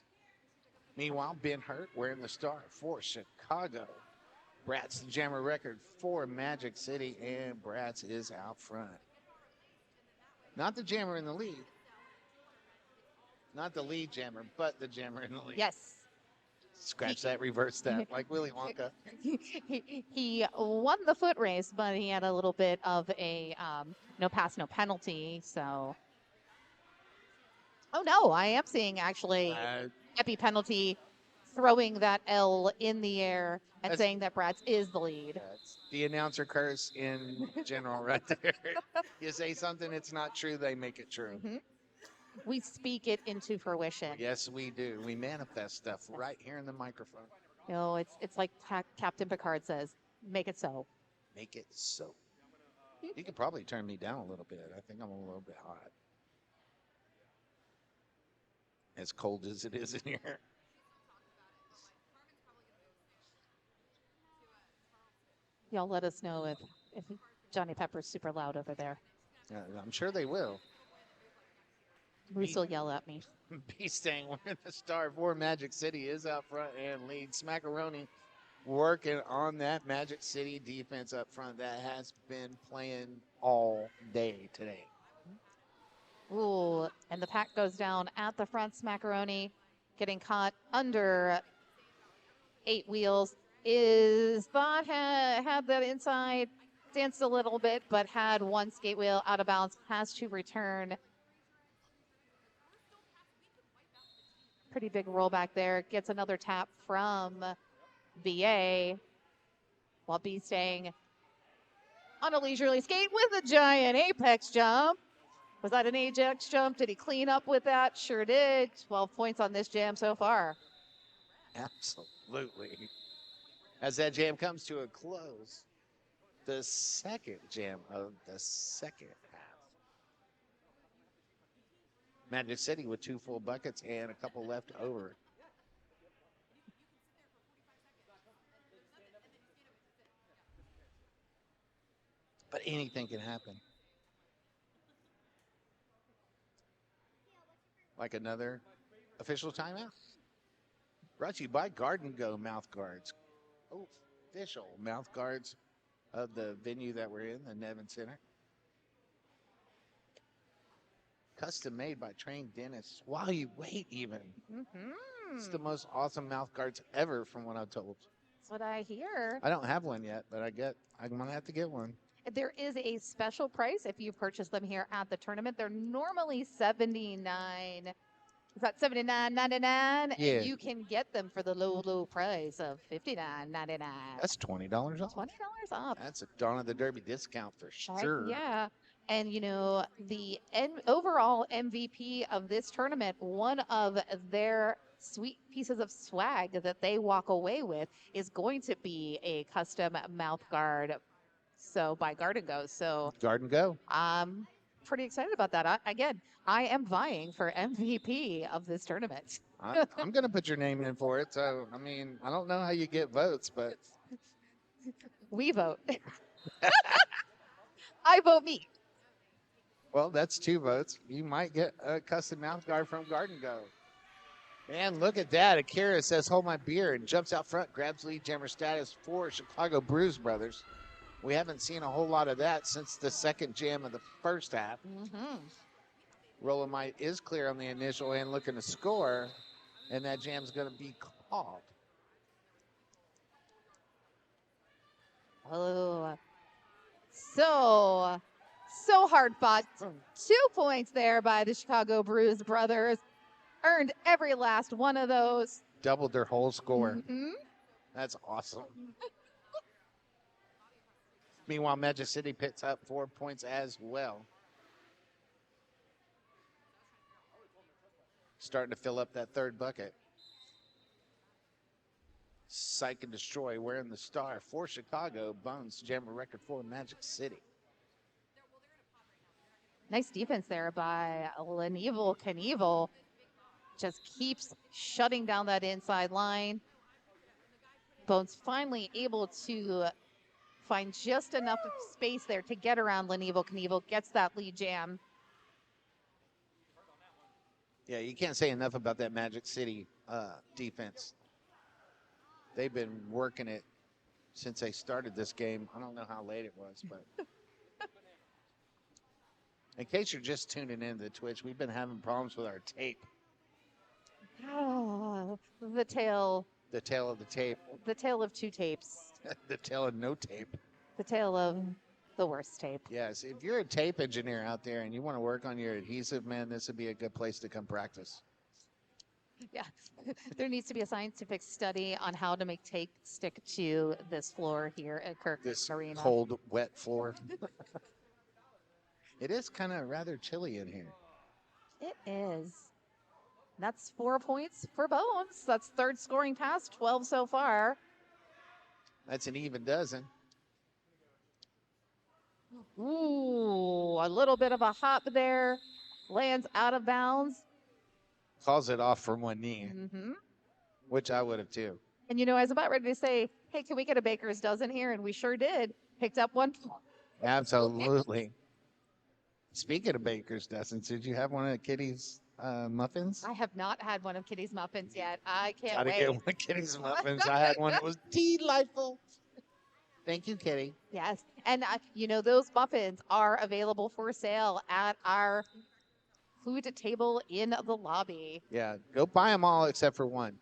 Meanwhile, Ben Hurt wearing the star for Chicago. Bratz the jammer record for Magic City, and Bratz is out front. Not the jammer in the lead. Not the lead jammer, but the jammer in the lead. Yes. Scratch that, reverse that, like Willy Wonka. He won the foot race, but he had a little bit of a no pass, no penalty. So, oh no, I am seeing actually Epi penalty throwing that L in the air and saying that Bratz is the lead. That's the announcer curse in general right there. You say something, it's not true, they make it true. Mm-hmm. We speak it into fruition. Yes, we do. We manifest stuff right here in the microphone. It's like Captain Picard says, make it so. Make it so. You could probably turn me down a little bit. I think I'm a little bit hot. As cold as it is in here. Y'all let us know if Johnny Pepper's super loud over there. I'm sure they will. Bruce will yell at me. Beastang wearing the star for Magic City is out front and leads. Smackaroni working on that Magic City defense up front that has been playing all day today. Ooh, and the pack goes down at the front. Smackaroni getting caught under 8 wheels. Is thought had that inside, danced a little bit, but had one skate wheel out of bounds, has to return. Pretty big rollback there. Gets another tap from BA, while B staying on a leisurely skate with a giant apex jump. Was that an Ajax jump? Did he clean up with that? Sure did. 12 points on this jam so far. Absolutely. As that jam comes to a close, the second jam of the second half. Magic City with 2 full buckets and a couple left over. But anything can happen. Like another official timeout. Brought to you by Garden Go mouth guards. Official mouth guards of the venue that we're in, the Nevin Center. Custom made by trained dentists while you wait even. Mm-hmm. It's the most awesome mouth guards ever from what I'm told. That's what I hear. I don't have one yet, but I'm gonna have to get one. There is a special price if you purchase them here at the tournament. They're normally $79. Is that $79.99? Yeah. And you can get them for the low price of $59.99. That's $20 off. $20 off. That's a Dawn of the Derby discount for sure. Yeah. And, the overall MVP of this tournament, one of their sweet pieces of swag that they walk away with is going to be a custom mouth guard. So by Garden Go. So Garden Go. I'm pretty excited about that. I am vying for MVP of this tournament. I'm going to put your name in for it. So, I don't know how you get votes, but. We vote. I vote me. Well, that's 2 votes. You might get a custom mouth guard from Garden Go. And look at that. Akira says, hold my beer, and jumps out front, grabs lead jammer status for Chicago Bruise brothers. We haven't seen a whole lot of that since the second jam of the first half. Mm-hmm. Rolomite is clear on the initial and looking to score, and that jam's going to be called. Oh, so hard fought. 2 points there by the Chicago Bruise brothers. Earned every last one of those. Doubled their whole score. Mhm. That's awesome. Meanwhile, Magic City picks up 4 points as well. Starting to fill up that third bucket. Psych and Destroy wearing the star for Chicago. Bones Jammer record for Magic City. Nice defense there by Lenevel Knievel. Just keeps shutting down that inside line. Bones finally able to find just enough of space there to get around Lenevel Knievel, gets that lead jam. Yeah, you can't say enough about that Magic City defense. They've been working it since they started this game. I don't know how late it was, but in case you're just tuning in to the Twitch, we've been having problems with our tape. The tale The tail of the tape. the tale of 2 tapes. The tail of no tape. The tale of the worst tape. Yes, if you're a tape engineer out there and you want to work on your adhesive, man, this would be a good place to come practice. Yeah. There needs to be a scientific study on how to make tape stick to this floor here at Kirk This Arena. cold, wet floor. It is kind of rather chilly in here. It is. That's 4 points for Bones. That's third scoring pass, 12 so far. That's an even dozen. Ooh, a little bit of a hop there. Lands out of bounds. Calls it off from one knee, Hmm. which I would have too. And you know, I was about ready to say, hey, can we get a baker's dozen here? And we sure did. Picked up one. Absolutely. Speaking of baker's dozens, did you have one of Kitty's muffins? I have not had one of Kitty's muffins yet. I can't Gotta wait. get one of Kitty's muffins. I had one that was delightful. Thank you, Kitty. Yes. And, you know, those muffins are available for sale at our food table in the lobby. Yeah, go buy them all except for one.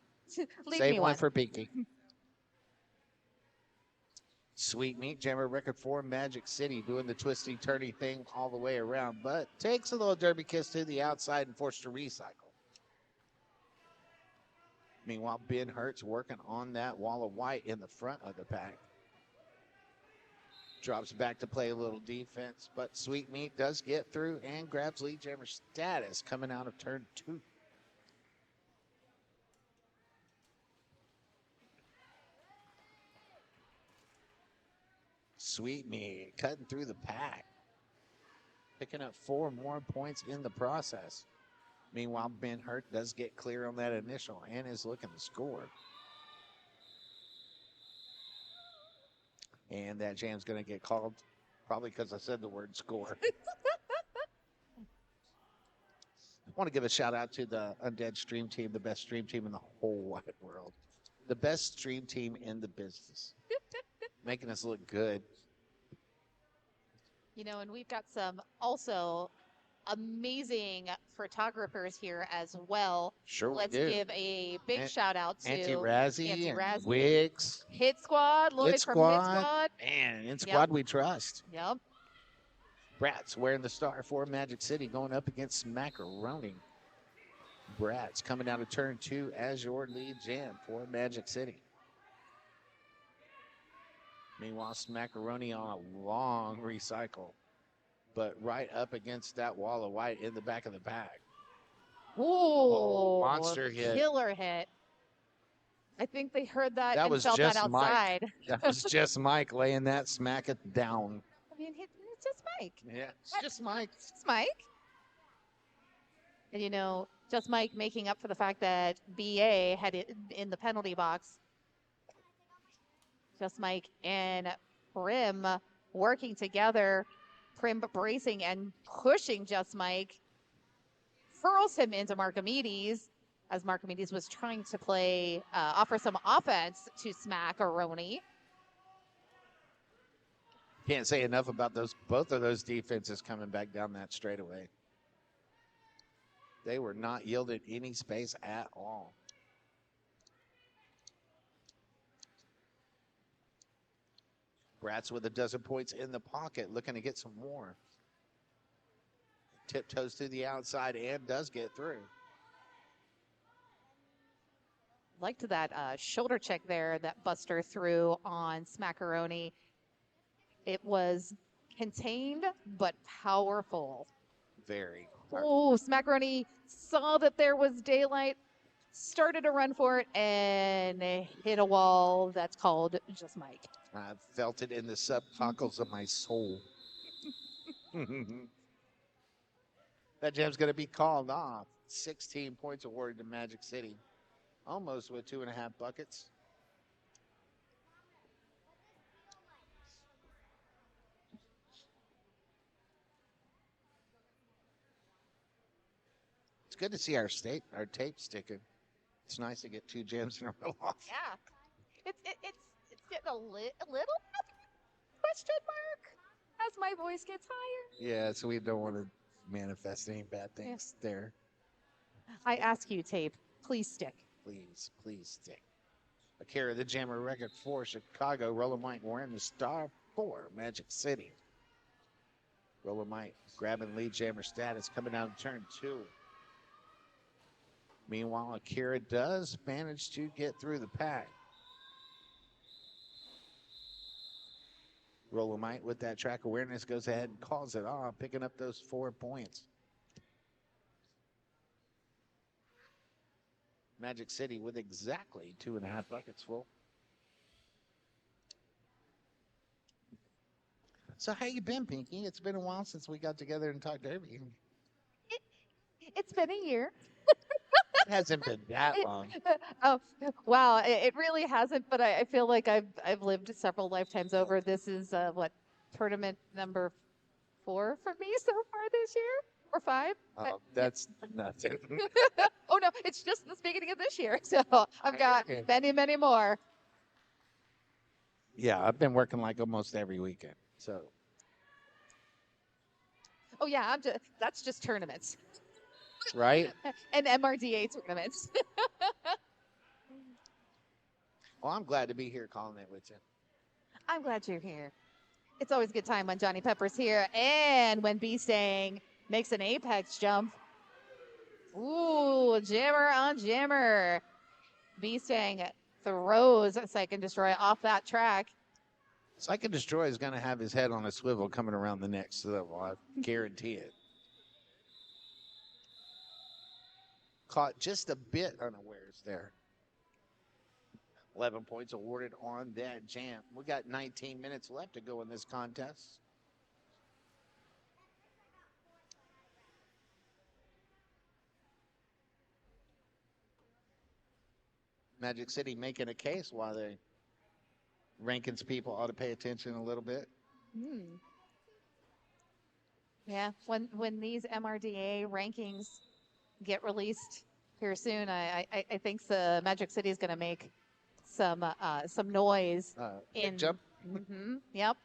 Leave Save me one one. for Pinky. Sweet Meat Jammer record for Magic City, doing the twisty, turny thing all the way around, but takes a little derby kiss to the outside and forced to recycle. Meanwhile, Ben Hurt's working on that wall of white in the front of the pack. Drops back to play a little defense, but Sweet Meat does get through and grabs lead jammer status coming out of turn 2. Sweet Meat cutting through the pack, picking up 4 more points in the process. Meanwhile, Ben Hurt does get clear on that initial and is looking to score. And that jam's going to get called probably because I said the word score. I want to give a shout out to the Undead Stream Team, the best stream team in the whole wide world. The best stream team in the business. Making us look good. You know, and we've got some also amazing photographers here as well. Sure Let's we do. give a big shout out to Anti-Razzie, Anti-Razzie, and Wigs. Hit Squad, Lloyd Hit from Hit Squad. Squad. Man, in squad we trust. Yep. Bratz wearing the star for Magic City going up against Macaroni. Bratz coming out of turn 2 as your lead jam for Magic City. Meanwhile, Smackaroni on a long recycle, but right up against that wall of white in the back of the bag. Ooh, monster hit. Killer hit. I think they heard that, That and was felt that just Mike. outside. That was just Mike laying that smack it down. I mean, it's just Mike. Yeah, it's just Mike. It's Mike. And you know, just Mike making up for the fact that BA had it in the penalty box. Just Mike and Prim working together. Prim bracing and pushing Just Mike. Hurls him into Marcomedes as Marcomedes was trying to play, offer some offense to Smackaroni. Can't say enough about both of those defenses coming back down that straightaway. They were not yielding any space at all. Bratz with a dozen points in the pocket, looking to get some more. Tiptoes to the outside and does get through. Liked that shoulder check there that Buster threw on Smackaroni. It was contained but powerful. Very. Oh, Smackaroni saw that there was daylight, started to run for it, and hit a wall. That's called just Mike. I felt it in the subcockles of my soul. That jam's going to be called off. 16 points awarded to Magic City. Almost with 2.5 buckets. It's good to see our tape sticking. It's nice to get 2 jams in a row off. Yeah, it's getting a little question mark as my voice gets higher. Yeah, so we don't want to manifest any bad things there. I ask you, tape, please stick. Please, please stick. Akira, the jammer record for Chicago. Roller Mike wearing the star for Magic City. Roller Mike grabbing lead jammer status coming down to turn 2. Meanwhile, Akira does manage to get through the pack. Roller Mike with that track awareness goes ahead and calls it off, picking up those 4 points. Magic City with exactly 2.5 buckets full. So how you been, Pinky? It's been a while since we got together and talked derby. It's been a year. It hasn't been that long. Oh, wow. It really hasn't, but I feel like I've lived several lifetimes over. This is what, tournament number 4 for me so far this year, or 5. That's nothing. Oh no, it's just the beginning of this year. So I've got many, many more. Yeah, I've been working like almost every weekend. So Oh yeah, that's just tournaments right. and MRDA tournaments. Well, I'm glad to be here calling it with you. I'm glad you're here. It's always a good time when Johnny Pepper's here and when B-Stang makes an apex jump. Ooh, jammer on jammer. B-Stang throws a Psych Destroy off that track. Psych and Destroy is going to have his head on a swivel coming around the next level. I guarantee it. Caught just a bit unawares there. 11 points awarded on that jam. We got 19 minutes left to go in this contest. Magic City making a case why the rankings people ought to pay attention a little bit. Yeah, when these MRDA rankings get released here soon, I think the Magic City is going to make some noise in jump. Yep.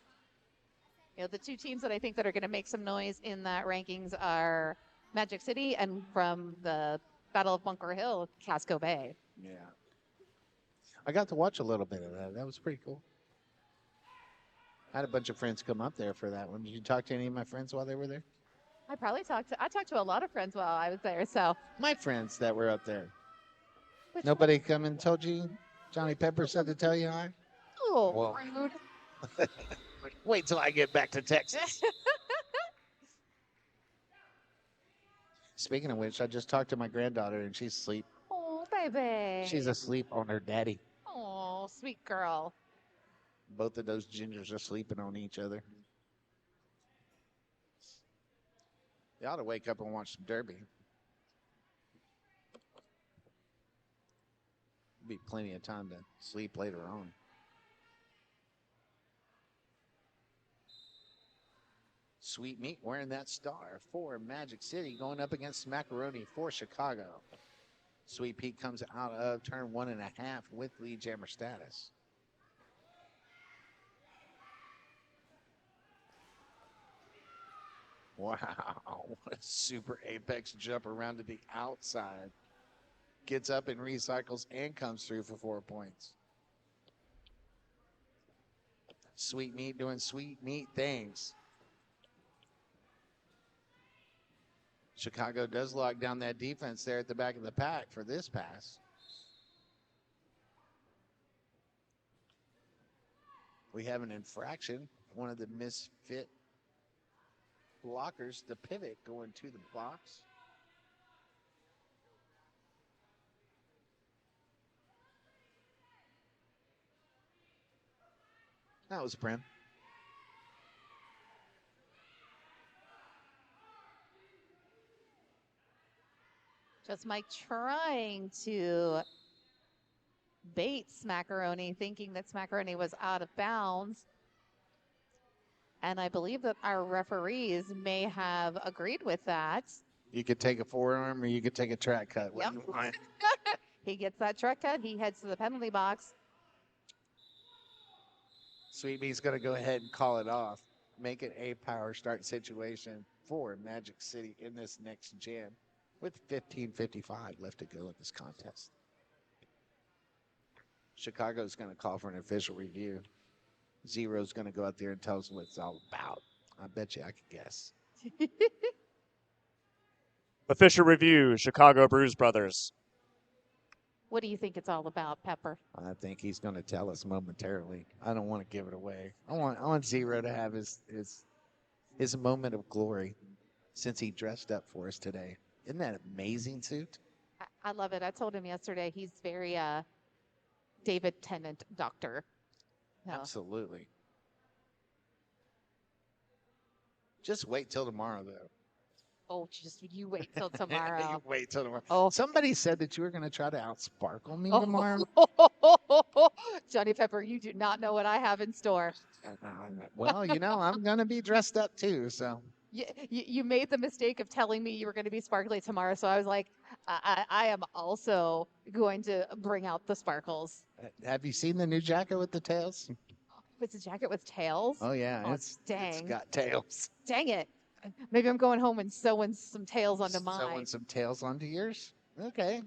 You know, the 2 teams that I think that are going to make some noise in that rankings are Magic City and from the Battle of Bunker Hill, Casco Bay. Yeah. I got to watch a little bit of that. That was pretty cool. I had a bunch of friends come up there for that one. Did you talk to any of my friends while they were there? I talked to a lot of friends while I was there. So My friends that were up there. Nobody come and told you Johnny Pepper said to tell you hi? Oh, rude. Wait till I get back to Texas. Speaking of which, I just talked to my granddaughter and she's asleep. Oh, baby. She's asleep on her daddy. Oh, sweet girl. Both of those gingers are sleeping on each other. They ought to wake up and watch some derby. Be plenty of time to sleep later on. Sweet Meat wearing that star for Magic City, going up against Macaroni for Chicago. Sweet Pete comes out of turn 1.5 with lead jammer status. Wow. what a super apex jump around to the outside. Gets up and recycles and comes through for 4 points. Sweet Meat doing sweet meat things. Chicago does lock down that defense there at the back of the pack for this pass. We have an infraction. One of the misfit blockers, the pivot going to the box. That was Prim. Just Mike trying to bait Smackaroni, thinking that Smackaroni was out of bounds. And I believe that our referees may have agreed with that. You could take a forearm or you could take a track cut. What Yep. do you want? He gets that truck cut. He heads to the penalty box. Sweet Meat's going to go ahead and call it off. Make it a power start situation for Magic City in this next jam with 15:55 left to go in this contest. Chicago's going to call for an official review. Zero's going to go out there and tell us what it's all about. I bet you I could guess. Official review, Chicago Bruise Brothers. What do you think it's all about, Pepper? I think he's going to tell us momentarily. I don't want to give it away. I want Zero to have his moment of glory since he dressed up for us today. Isn't that amazing suit? I love it. I told him yesterday he's very David Tennant doctor. No. Absolutely. Just wait till tomorrow, though. Oh, just you wait till tomorrow. You wait till tomorrow. Oh. Somebody said that you were going to try to outsparkle me tomorrow. Johnny Pepper, you do not know what I have in store. Well, I'm going to be dressed up too, so. You made the mistake of telling me you were going to be sparkly tomorrow, so I was like, I am also going to bring out the sparkles. Have you seen the new jacket with the tails? It's a jacket with tails? Oh, yeah. Oh, It's dang. got tails. Dang it. Maybe I'm going home and sewing some tails onto mine. Sewing some tails onto yours? Okay.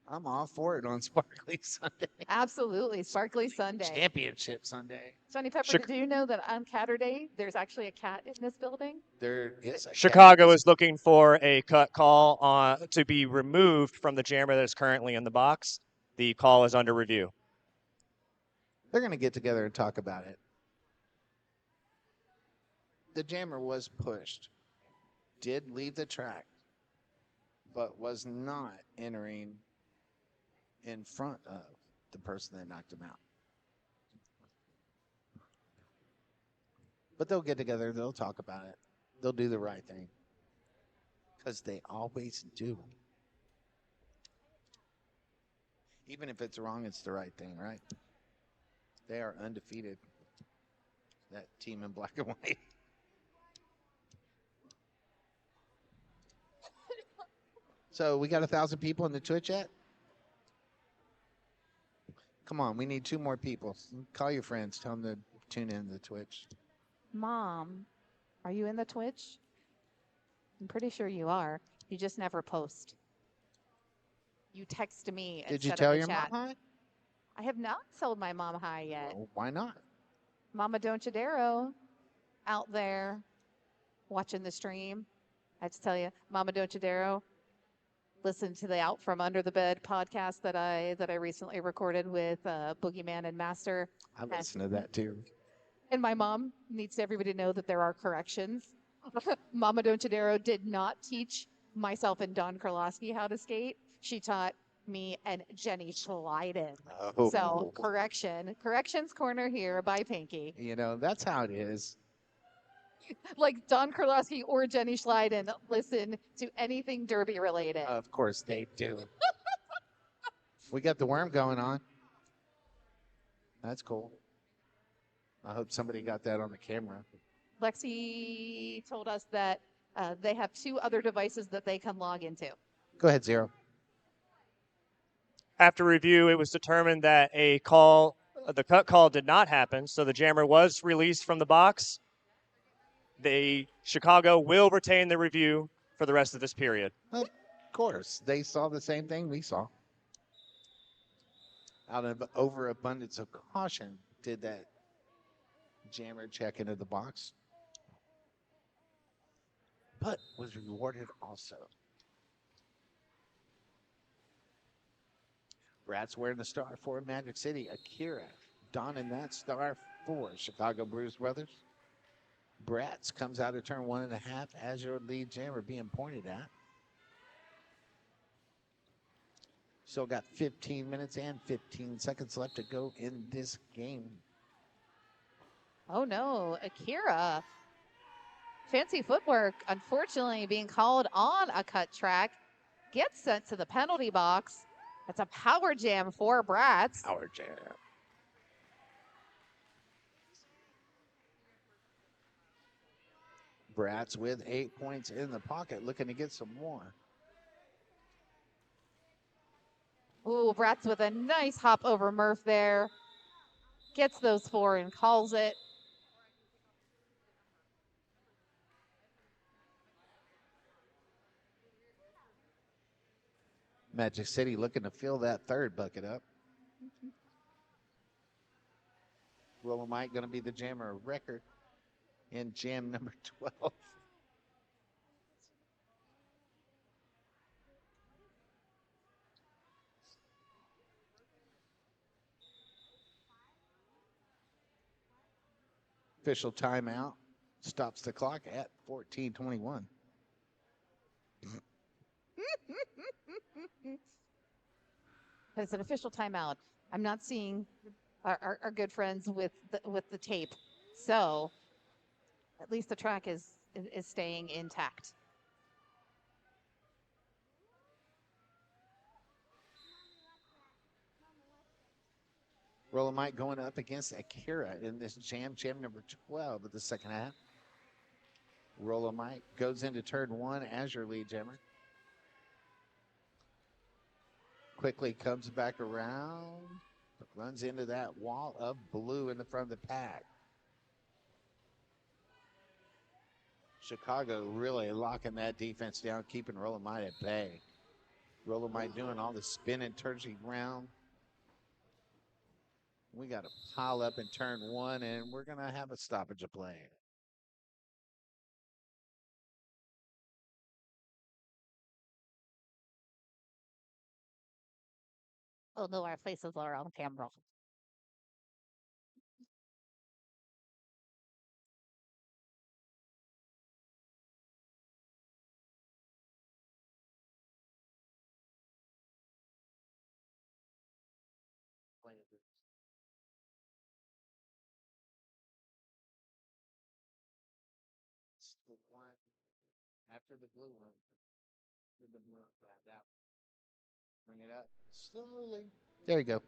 I'm all for it on Sparkly Sunday. Absolutely. Sparkly Sunday. Championship Sunday. Johnny Pepper, did you know that on Catterday, there's actually a cat in this building? There is a Chicago is looking for a cut call to be removed from the jammer that is currently in the box. The call is under review. They're going to get together and talk about it. The jammer was pushed, did leave the track, but was not entering in front of the person that knocked him out. But they'll get together, they'll talk about it. They'll do the right thing. Because they always do. Even if it's wrong, it's the right thing, right? They are undefeated. That team in black and white. So we got 1,000 people in the Twitch chat. Come on, we need 2 more people. Call your friends. Tell them to tune in to the Twitch. Mom, are you in the Twitch? I'm pretty sure you are. You just never post. You text me. Did you instead of tell the your chat. mom hi? I have not told my mom hi yet. Well, why not? Mama Donchadero out there watching the stream. I have to tell you, Mama Donchadero, listen to the Out From Under the Bed podcast that I recently recorded with Boogeyman and Master. I listen to that too. And my mom needs everybody to know that there are corrections. Mama Donchadero did not teach myself and Don Karlowski how to skate. She taught me and Jenny Schleiden. Oh. So corrections corner here by Pinky. That's how it is. Like Don Karlowski or Jenny Schleiden listen to anything derby related. Of course they do. We got the worm going on. That's cool. I hope somebody got that on the camera. Lexi told us that they have 2 other devices that they can log into. Go ahead, Zero. After review, it was determined that the cut call did not happen, so the jammer was released from the box. Chicago will retain the review for the rest of this period. Of course, they saw the same thing we saw. Out of overabundance of caution, did that jammer check into the box, but was rewarded also. Bratz wearing the star for Magic City. Akira donning that star for Chicago Bruise Brothers. Bratz comes out of turn 1.5 as your lead jammer being pointed at. Still got 15 minutes and 15 seconds left to go in this game. Oh no, Akira. Fancy footwork, unfortunately, being called on a cut track. Gets sent to the penalty box. That's a power jam for Bratz. Power jam. Bratz with 8 points in the pocket, looking to get some more. Ooh, Bratz with a nice hop over Murph there. Gets those 4 and calls it. Magic City looking to fill that third bucket up. Mike going to be the jammer of record in jam number 12. Official timeout stops the clock at 14:21. It's an official timeout. I'm not seeing our good friends with the tape, so at least the track is staying intact. Mike going up against Akira in this jam number 12 of the second half. Mike goes into turn 1 as your lead jammer. Quickly comes back around, runs into that wall of blue in the front of the pack. Chicago really locking that defense down, keeping Mike at bay. Mike doing all the spin and turning around. We got a pile up in turn 1, and we're going to have a stoppage of play. Oh no, our faces are on camera. After the blue one, bring it up slowly. There you go.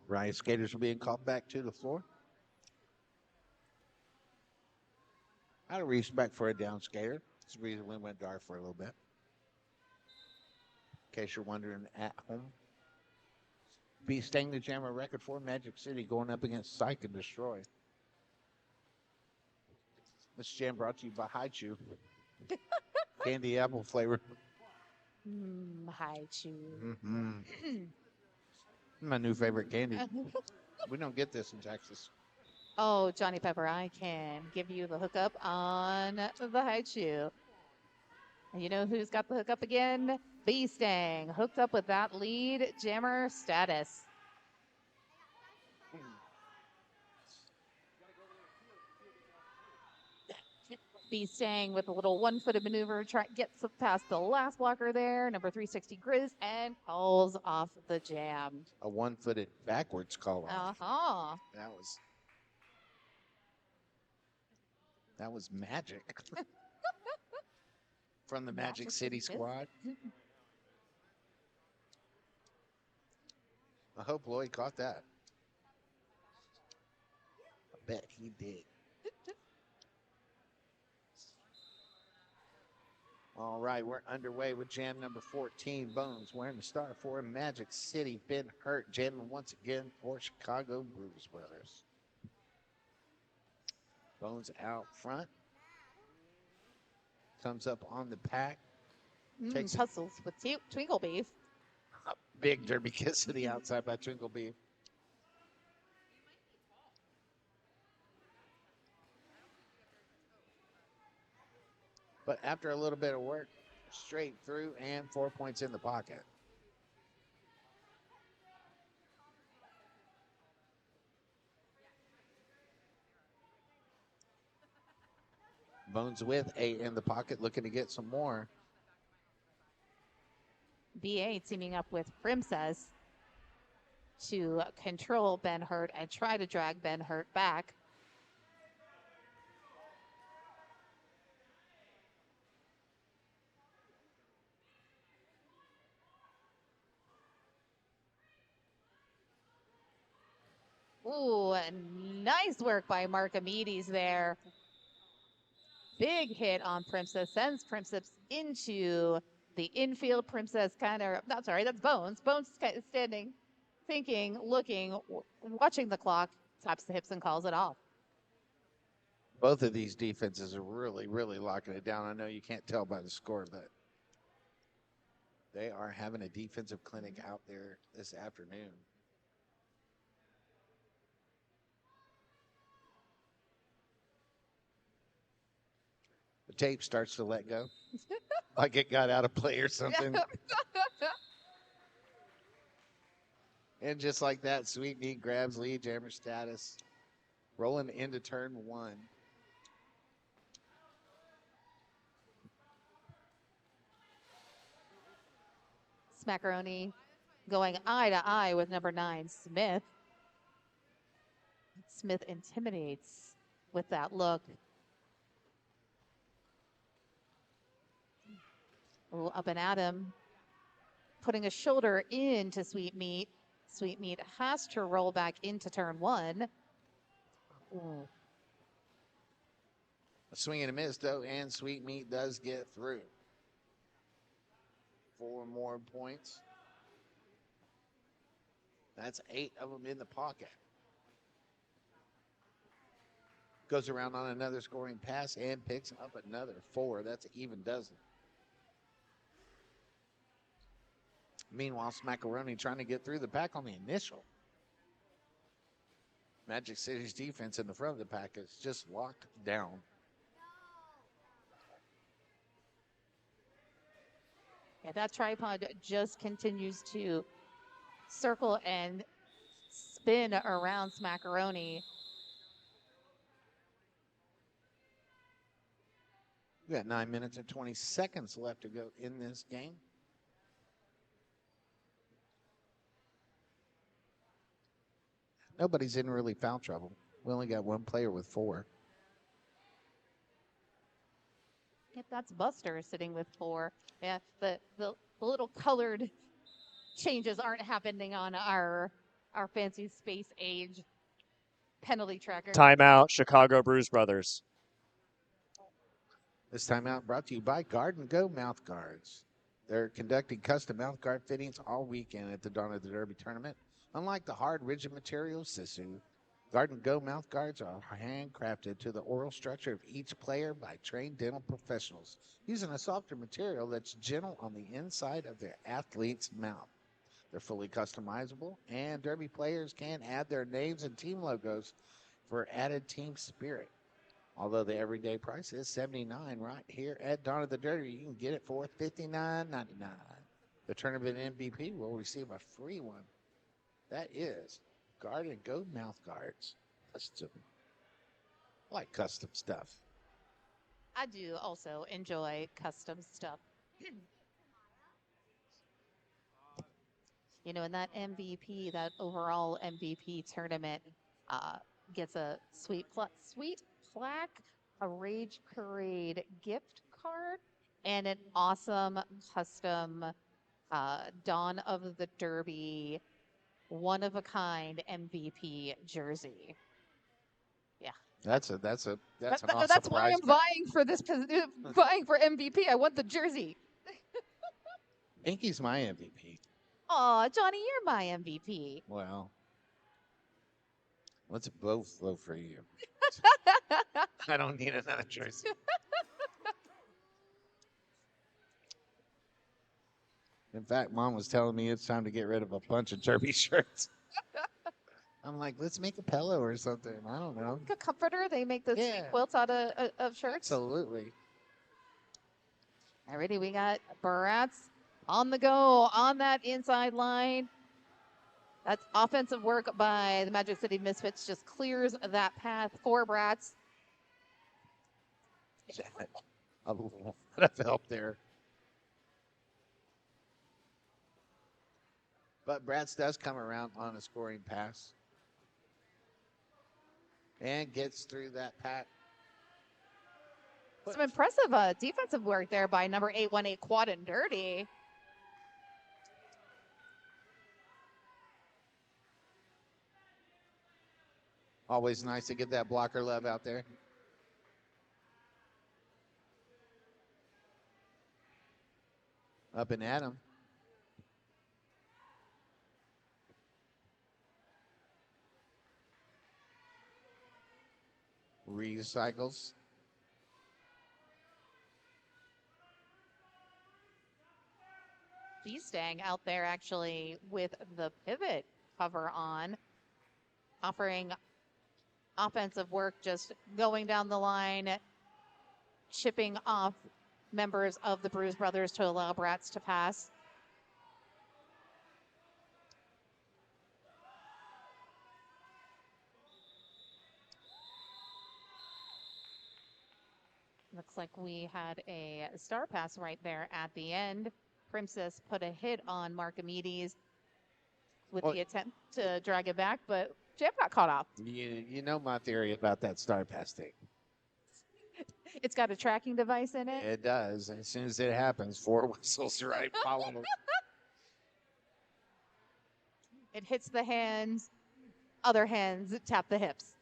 Riot skaters are being called back to the floor. Out of respect for a down skater. That's the reason we went dark for a little bit. In case you're wondering at home. Be staying the Jammer record for Magic City going up against Psych and Destroy. This jam brought to you by Haichu. Candy apple flavor. Hi, Chew. Mm-hmm. My new favorite candy. We don't get this in Texas. Oh, Johnny Pepper, I can give you the hookup on the High Chew. And you know who's got the hookup again? Beastang, hooked up with that lead jammer status. Beastang with a little one-footed maneuver, gets past the last blocker there, number 360 Grizz, and calls off the jam. A one-footed backwards call off. Uh-huh. That was magic. From the Magic City squad. I hope Lloyd caught that. I bet he did. All right, we're underway with jam number 14, Bones, wearing the star for Magic City. Been hurt, jamming once again for Chicago Bruise Brothers. Bones out front. Comes up on the pack. Takes Tussles with Twinkle Beef. a big derby kiss to the outside by Twinkle Beef. But after a little bit of work, straight through and 4 points in the pocket. Bones with 8 in the pocket, looking to get some more. B8 teaming up with Princess to control Ben Hurt and try to drag Ben Hurt back. Ooh, nice work by Mark Amides there. Big hit on Princess, sends Princess into the infield. Princess that's Bones. Bones is standing, thinking, looking, watching the clock, taps the hips and calls it off. Both of these defenses are really, really locking it down. I know you can't tell by the score, but they are having a defensive clinic out there this afternoon. The tape starts to let go, like it got out of play or something. And just like that, Sweet Meat grabs lead jammer status, rolling into turn 1. Smackaroni going eye to eye with number 9, Smith. Smith intimidates with that look. Ooh, up and at him, putting a shoulder into Sweet Meat. Sweet Meat has to roll back into turn 1. Ooh. A swing and a miss, though, and Sweet Meat does get through. 4 more points. That's 8 of them in the pocket. Goes around on another scoring pass and picks up another 4. That's an even dozen. Meanwhile, Smackaroni trying to get through the pack on the initial. Magic City's defense in the front of the pack is just locked down. Yeah, that tripod just continues to circle and spin around Smackaroni. We got 9 minutes and 20 seconds left to go in this game. Nobody's in really foul trouble. We only got 1 player with 4. Yep, that's Buster sitting with 4. Yeah, the little colored changes aren't happening on our our fancy space age penalty tracker. Timeout, Chicago Bruise Brothers. This timeout brought to you by Garden Go Mouth Guards. They're conducting custom mouth guard fittings all weekend at the Dawn of the Derby tournament. Unlike the hard, rigid material Sisu, Garden Go mouth guards are handcrafted to the oral structure of each player by trained dental professionals, using a softer material that's gentle on the inside of their athlete's mouth. They're fully customizable, and Derby players can add their names and team logos for added team spirit. Although the everyday price is $79, right here at Dawn of the Derby, you can get it for $59.99. The tournament MVP will receive a free one. That is Garden Go mouth guards. Custom. I like custom stuff. I do also enjoy custom stuff. You know, and that MVP, that overall MVP tournament, uh, gets a sweet plaque, a Rage Parade gift card, and an awesome custom Dawn of the Derby one of a kind MVP jersey. Yeah. That's an awesome That's why prize. I'm vying for this vying for MVP. I want the jersey. Inky's my MVP. Aw, Johnny, you're my MVP. Well, let's both vote for you. I don't need another jersey. In fact, Mom was telling me it's time to get rid of a bunch of Derby shirts. I'm like, let's make a pillow or something. I don't know. Like a comforter. They make those Yeah. quilts out of shirts. Absolutely. Alrighty, we got Bratz on the go on that inside line. That's offensive work by the Magic City Misfits. Just clears that path for Bratz. A lot of help there. But Bratz does come around on a scoring pass and gets through that pack. Some impressive defensive work there by number 818 Quad and Dirty. Always nice to get that blocker love out there. Up and at him. Recycles. G-Stang out there actually with the pivot cover on, offering offensive work, just going down the line, chipping off members of the Bruise Brothers to allow Bratz to pass. Looks like we had a star pass right there at the end. Princess put a hit on Marcomedes with the attempt to drag it back, but Jam got caught off. You know my theory about that star pass thing. It's got a tracking device in it. It does. And as soon as it happens, 4 whistles right follow them. It hits the hands, other hands tap the hips.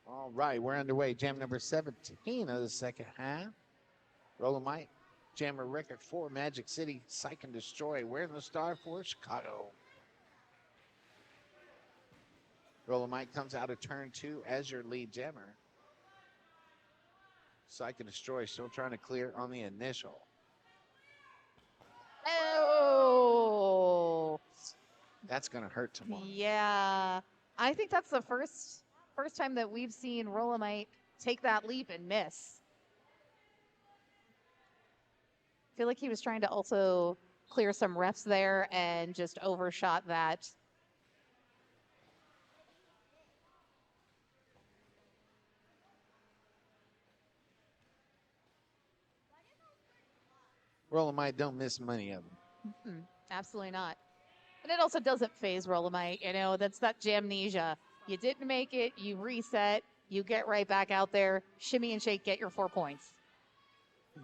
All right, we're underway. Jam number 17 of the second half. Rolomite, jammer record for Magic City, Psych and Destroy. Wearing the star for Chicago. Rolomite comes out of turn 2 as your lead jammer. Psych and Destroy still trying to clear on the initial. Oh, That's going to hurt tomorrow. yeah. I think that's the first time that we've seen Rolomite take that leap and miss. I feel like he was trying to also clear some refs there and just overshot that. Rolomite don't miss money of them. Absolutely not. And it also doesn't phase Rolomite. You know, that's that jamnesia. You didn't make it, you reset, you get right back out there, shimmy and shake, get your 4 points.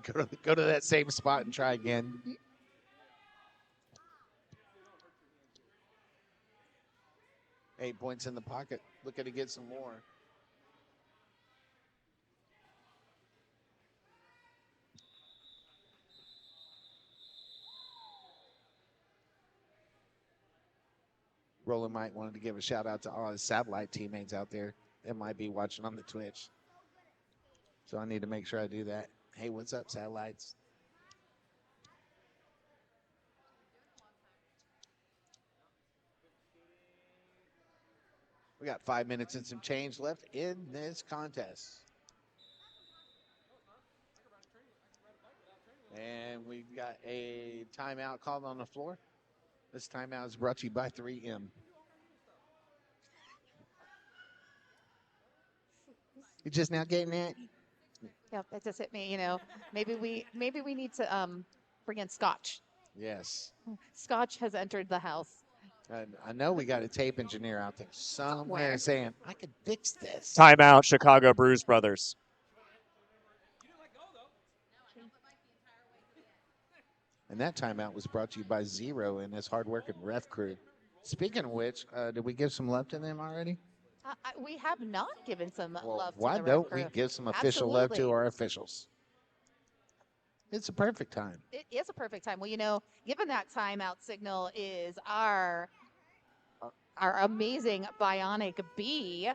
Go to that same spot and try again. 8 points in the pocket. Looking to get some more. Roland might wanted to give a shout out to all his satellite teammates out there that might be watching on the Twitch. So I need to make sure I do that. Hey, what's up, satellites? We got 5 minutes and some change left in this contest. And we've got a timeout called on the floor. This timeout is brought to you by 3M. You just now getting that? Yep, that just hit me. Maybe we need to bring in Scotch. Yes. Scotch has entered the house. I know we got a tape engineer out there somewhere saying, I could fix this. Timeout, Chicago Bruise brothers. And that timeout was brought to you by Zero and his hard-working ref crew. Speaking of which, did we give some love to them already? We have not given some love to why the ref don't crew. we give some official love to Absolutely. our officials? It's a perfect time. It is a perfect time. Well, given that timeout signal is our amazing Bionic Bee.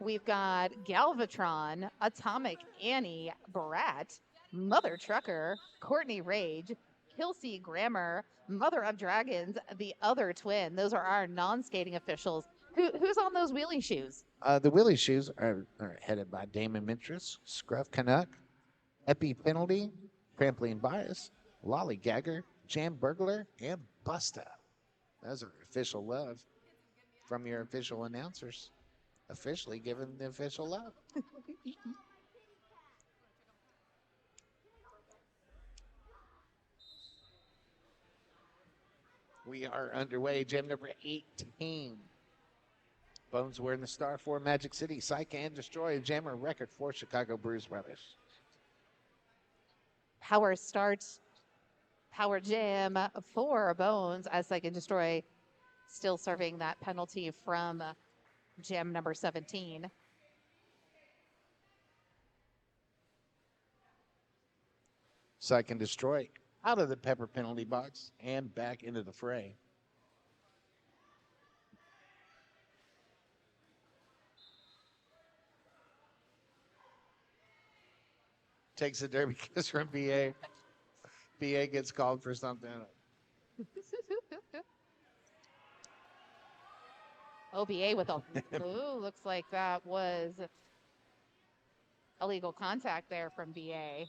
We've got Galvatron, Atomic Annie, Brat, Mother Trucker, Courtney Rage, Kelsey Grammer, Mother of Dragons, the other twin. Those are our non-skating officials. Who's on those wheelie shoes? The Willie shoes are headed by Damon Mintris, Scruff Canuck, Epi Penalty, Trampling Bias, Lollygagger, Jam Burglar, and Busta. Those are official love from your official announcers. Officially giving the official love. We are underway. Gym number 18. Bones wearing the star for Magic City. Psych and Destroy. Jammer record for Chicago Bruise Brothers. Power start, Power Jam for Bones as Psych and Destroy still serving that penalty from Jam number 17. Psych and Destroy out of the pepper penalty box and back into the fray. Takes a derby kiss from BA. BA gets called for something. OBA with a ooh, looks like that was illegal contact there from BA.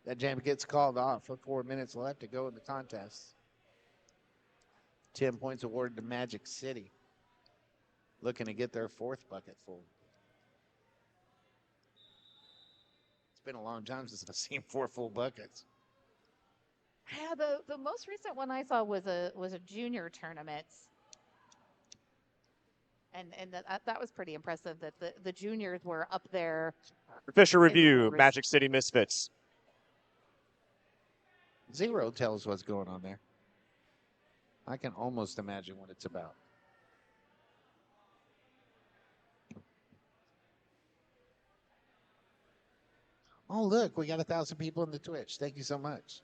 That jam gets called off with 4 minutes left to go in the contest. 10 points awarded to Magic City. Looking to get their fourth bucket full. It's been a long time since I've seen 4 full buckets. Yeah, the most recent one I saw was a junior tournament. And that was pretty impressive that the juniors were up there. Official review, Magic City Misfits. Zero tells what's going on there. I can almost imagine what it's about. Oh, look, we got 1,000 people in the Twitch. Thank you so much.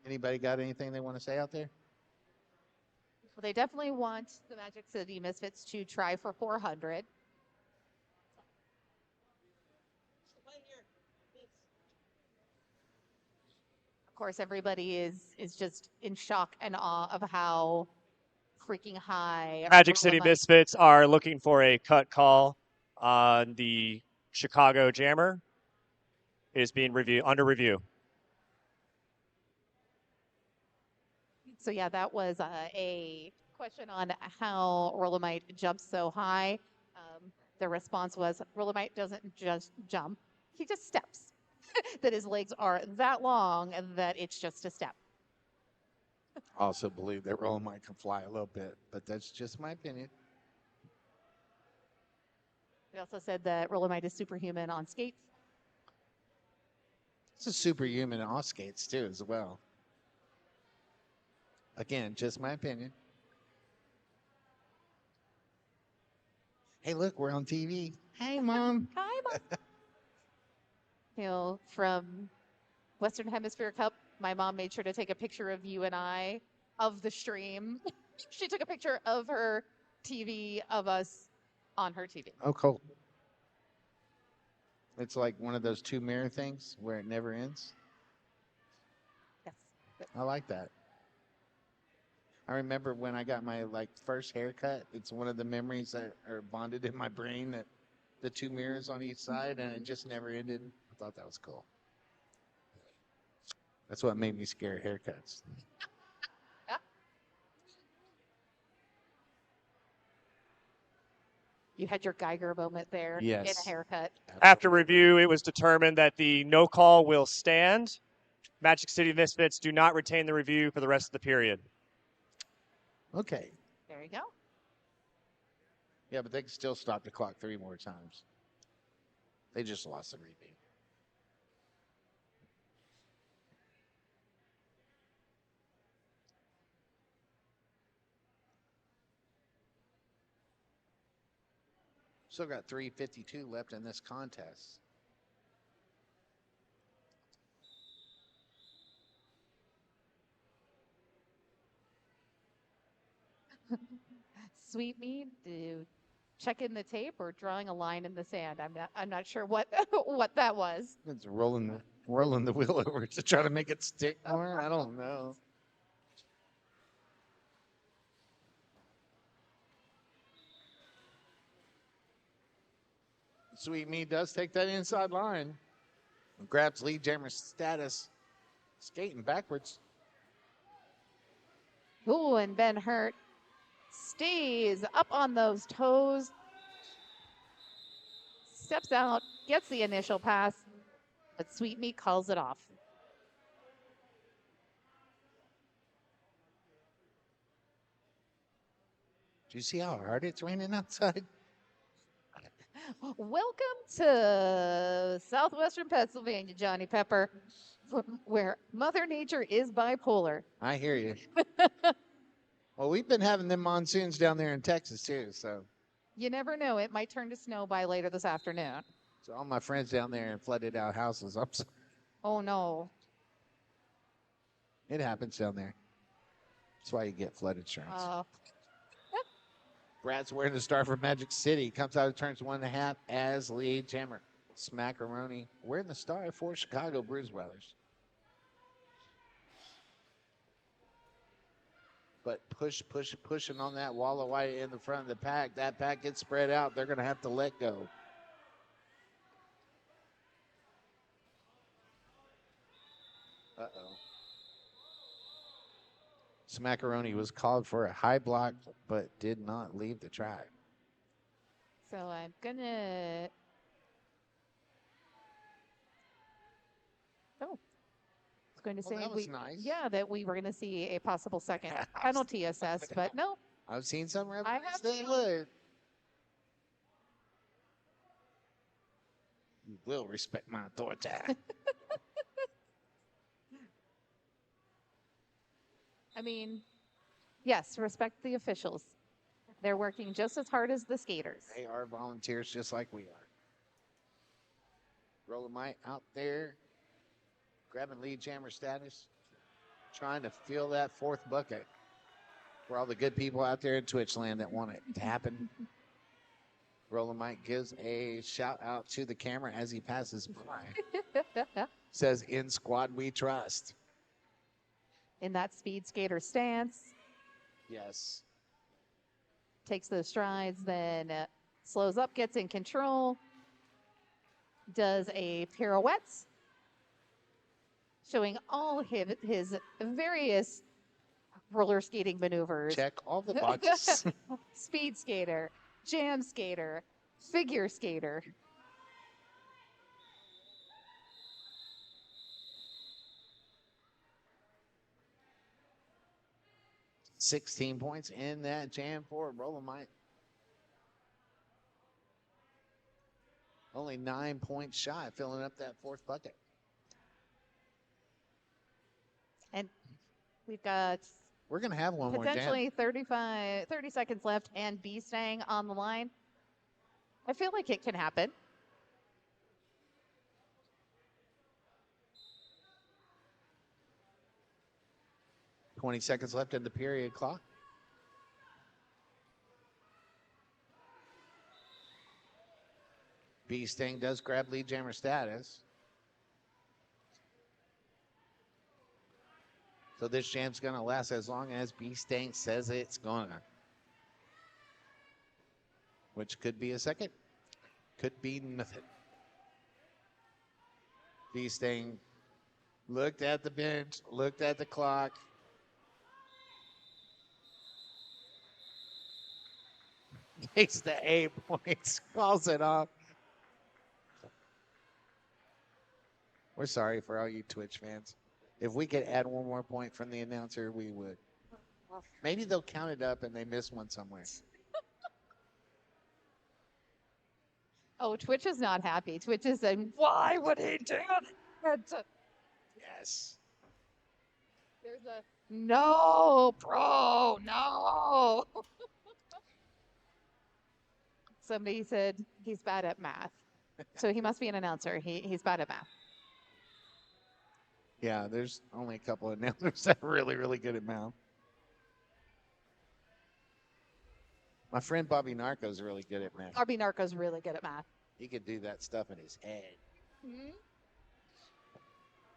Anybody got anything they want to say out there? Well, they definitely want the Magic City Misfits to try for 400. Of course, everybody is just in shock and awe of how freaking high Magic City Rolomite- Misfits are looking for a cut call on the Chicago Jammer. It is being under review. So yeah, that was a question on how Rolomite jumps so high. The response was Rolomite doesn't just jump; he just steps. That his legs are that long and that it's just a step. Also believe that Rolomite can fly a little bit, but that's just my opinion. They also said that Rolomite is superhuman on skates. It's a superhuman off skates too, as well. Again, just my opinion. Hey, look, we're on TV. Hey, Mom. Hi, Mom. From Western Hemisphere Cup, my mom made sure to take a picture of you and I of the stream. She took a picture of her TV of us on her TV. Oh, cool. It's like one of those two mirror things where it never ends. Yes. I like that. I remember when I got my first haircut. It's one of the memories that are bonded in my brain, that the two mirrors on each side, and it just never ended. I thought that was cool. That's what made me scare haircuts. You had your Geiger moment there in a Yes. haircut. After review, it was determined that the no call will stand. Magic City Misfits do not retain the review for the rest of the period. Okay. There you go. Yeah, but they can still stop the clock 3 more times. They just lost the review. Still got 3:52 left in this contest. Sweet meat, check in the tape or drawing a line in the sand. I'm not sure what what that was. It's rolling the wheel over to try to make it stick more. I don't know. Sweet Meat does take that inside line. Grabs lead jammer status. Skating backwards. Ooh, and Ben Hurt stays up on those toes. Steps out, gets the initial pass, but Sweet Meat calls it off. Do you see how hard it's raining outside? Welcome to southwestern Pennsylvania, Johnny Pepper, where Mother Nature is bipolar. I hear you. Well, we've been having them monsoons down there in Texas too, so You never know, it might turn to snow by later this afternoon. all my friends down there in flooded out houses. Oh no. It happens down there. That's why you get flood insurance. Brad's wearing the star for Magic City. Comes out of turns 1.5 as lead jammer. Smackaroni wearing the star for Chicago Bruise Brothers. But pushing on that wall of white in the front of the pack. That pack gets spread out. They're going to have to let go. Uh-oh. Smackaroni was called for a high block, but did not leave the track. So I'm gonna. Oh, I was going to say that was nice. Yeah, that we were going to see a possible second penalty assessed, but no. I've seen some I referees have that too. would. You will respect my authority. I mean, yes, respect the officials. They're working just as hard as the skaters. They are volunteers just like we are. Rolomite out there, grabbing lead jammer status, trying to fill that fourth bucket for all the good people out there in Twitch land that want it to happen. Rolomite gives a shout out to the camera as he passes by. Says, in squad we trust. In that speed skater stance, Yes. takes those strides, then slows up, gets in control, does a pirouette, showing all his various roller skating maneuvers. Check all the boxes. Speed skater, jam skater, figure skater. $16 points in that jam for Rolomite. Only 9 points shy, filling up that fourth bucket. And we've got We're going to have one more jam. potentially 30 seconds left and B staying on the line. I feel like it can happen. $20 seconds left in the period clock. B Sting does grab lead jammer status. So this jam's going to last as long as B Sting says it's going to. Which could be a second, could be nothing. B Sting looked at the bench, looked at the clock. Takes the 8 points, calls it off. We're sorry for all you Twitch fans. If we could add one more point from the announcer, we would. Maybe they'll count it up and they miss one somewhere. Oh, Twitch is not happy. Twitch is saying, why would he do that? Yes. There's a no, bro, no. Somebody said he's bad at math. So he must be an announcer. He's bad at math. Yeah, there's only a couple of announcers that are really, really good at math. My friend Bobby Narco's really good at math. RB Narco's really good at math. He could do that stuff in his head.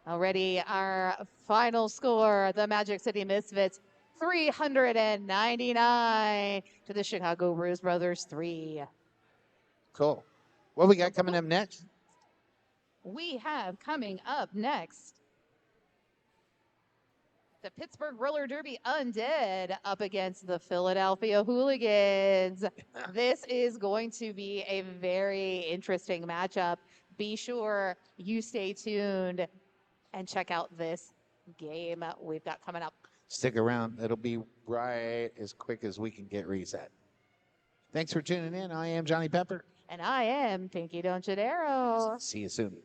Already our final score, the Magic City Misfits, 399 to the Chicago Bruise Brothers 3. Cool. What we got coming up next? We have coming up next the Pittsburgh Roller Derby Undead up against the Philadelphia Hooligans. This is going to be a very interesting matchup. Be sure you stay tuned and check out this game we've got coming up. Stick around. It'll be right as quick as we can get reset. Thanks for tuning in. I am Johnny Pepper. And I am Pinky Donchadero. See you soon.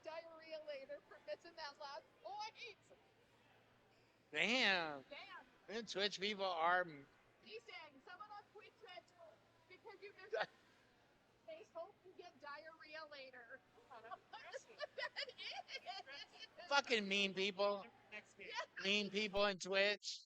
Diarrhea later for missing that last point. Damn. And Twitch people are. He's saying someone on Twitch said because you missed they hope you get diarrhea later. Fucking mean people. Mean people in Twitch.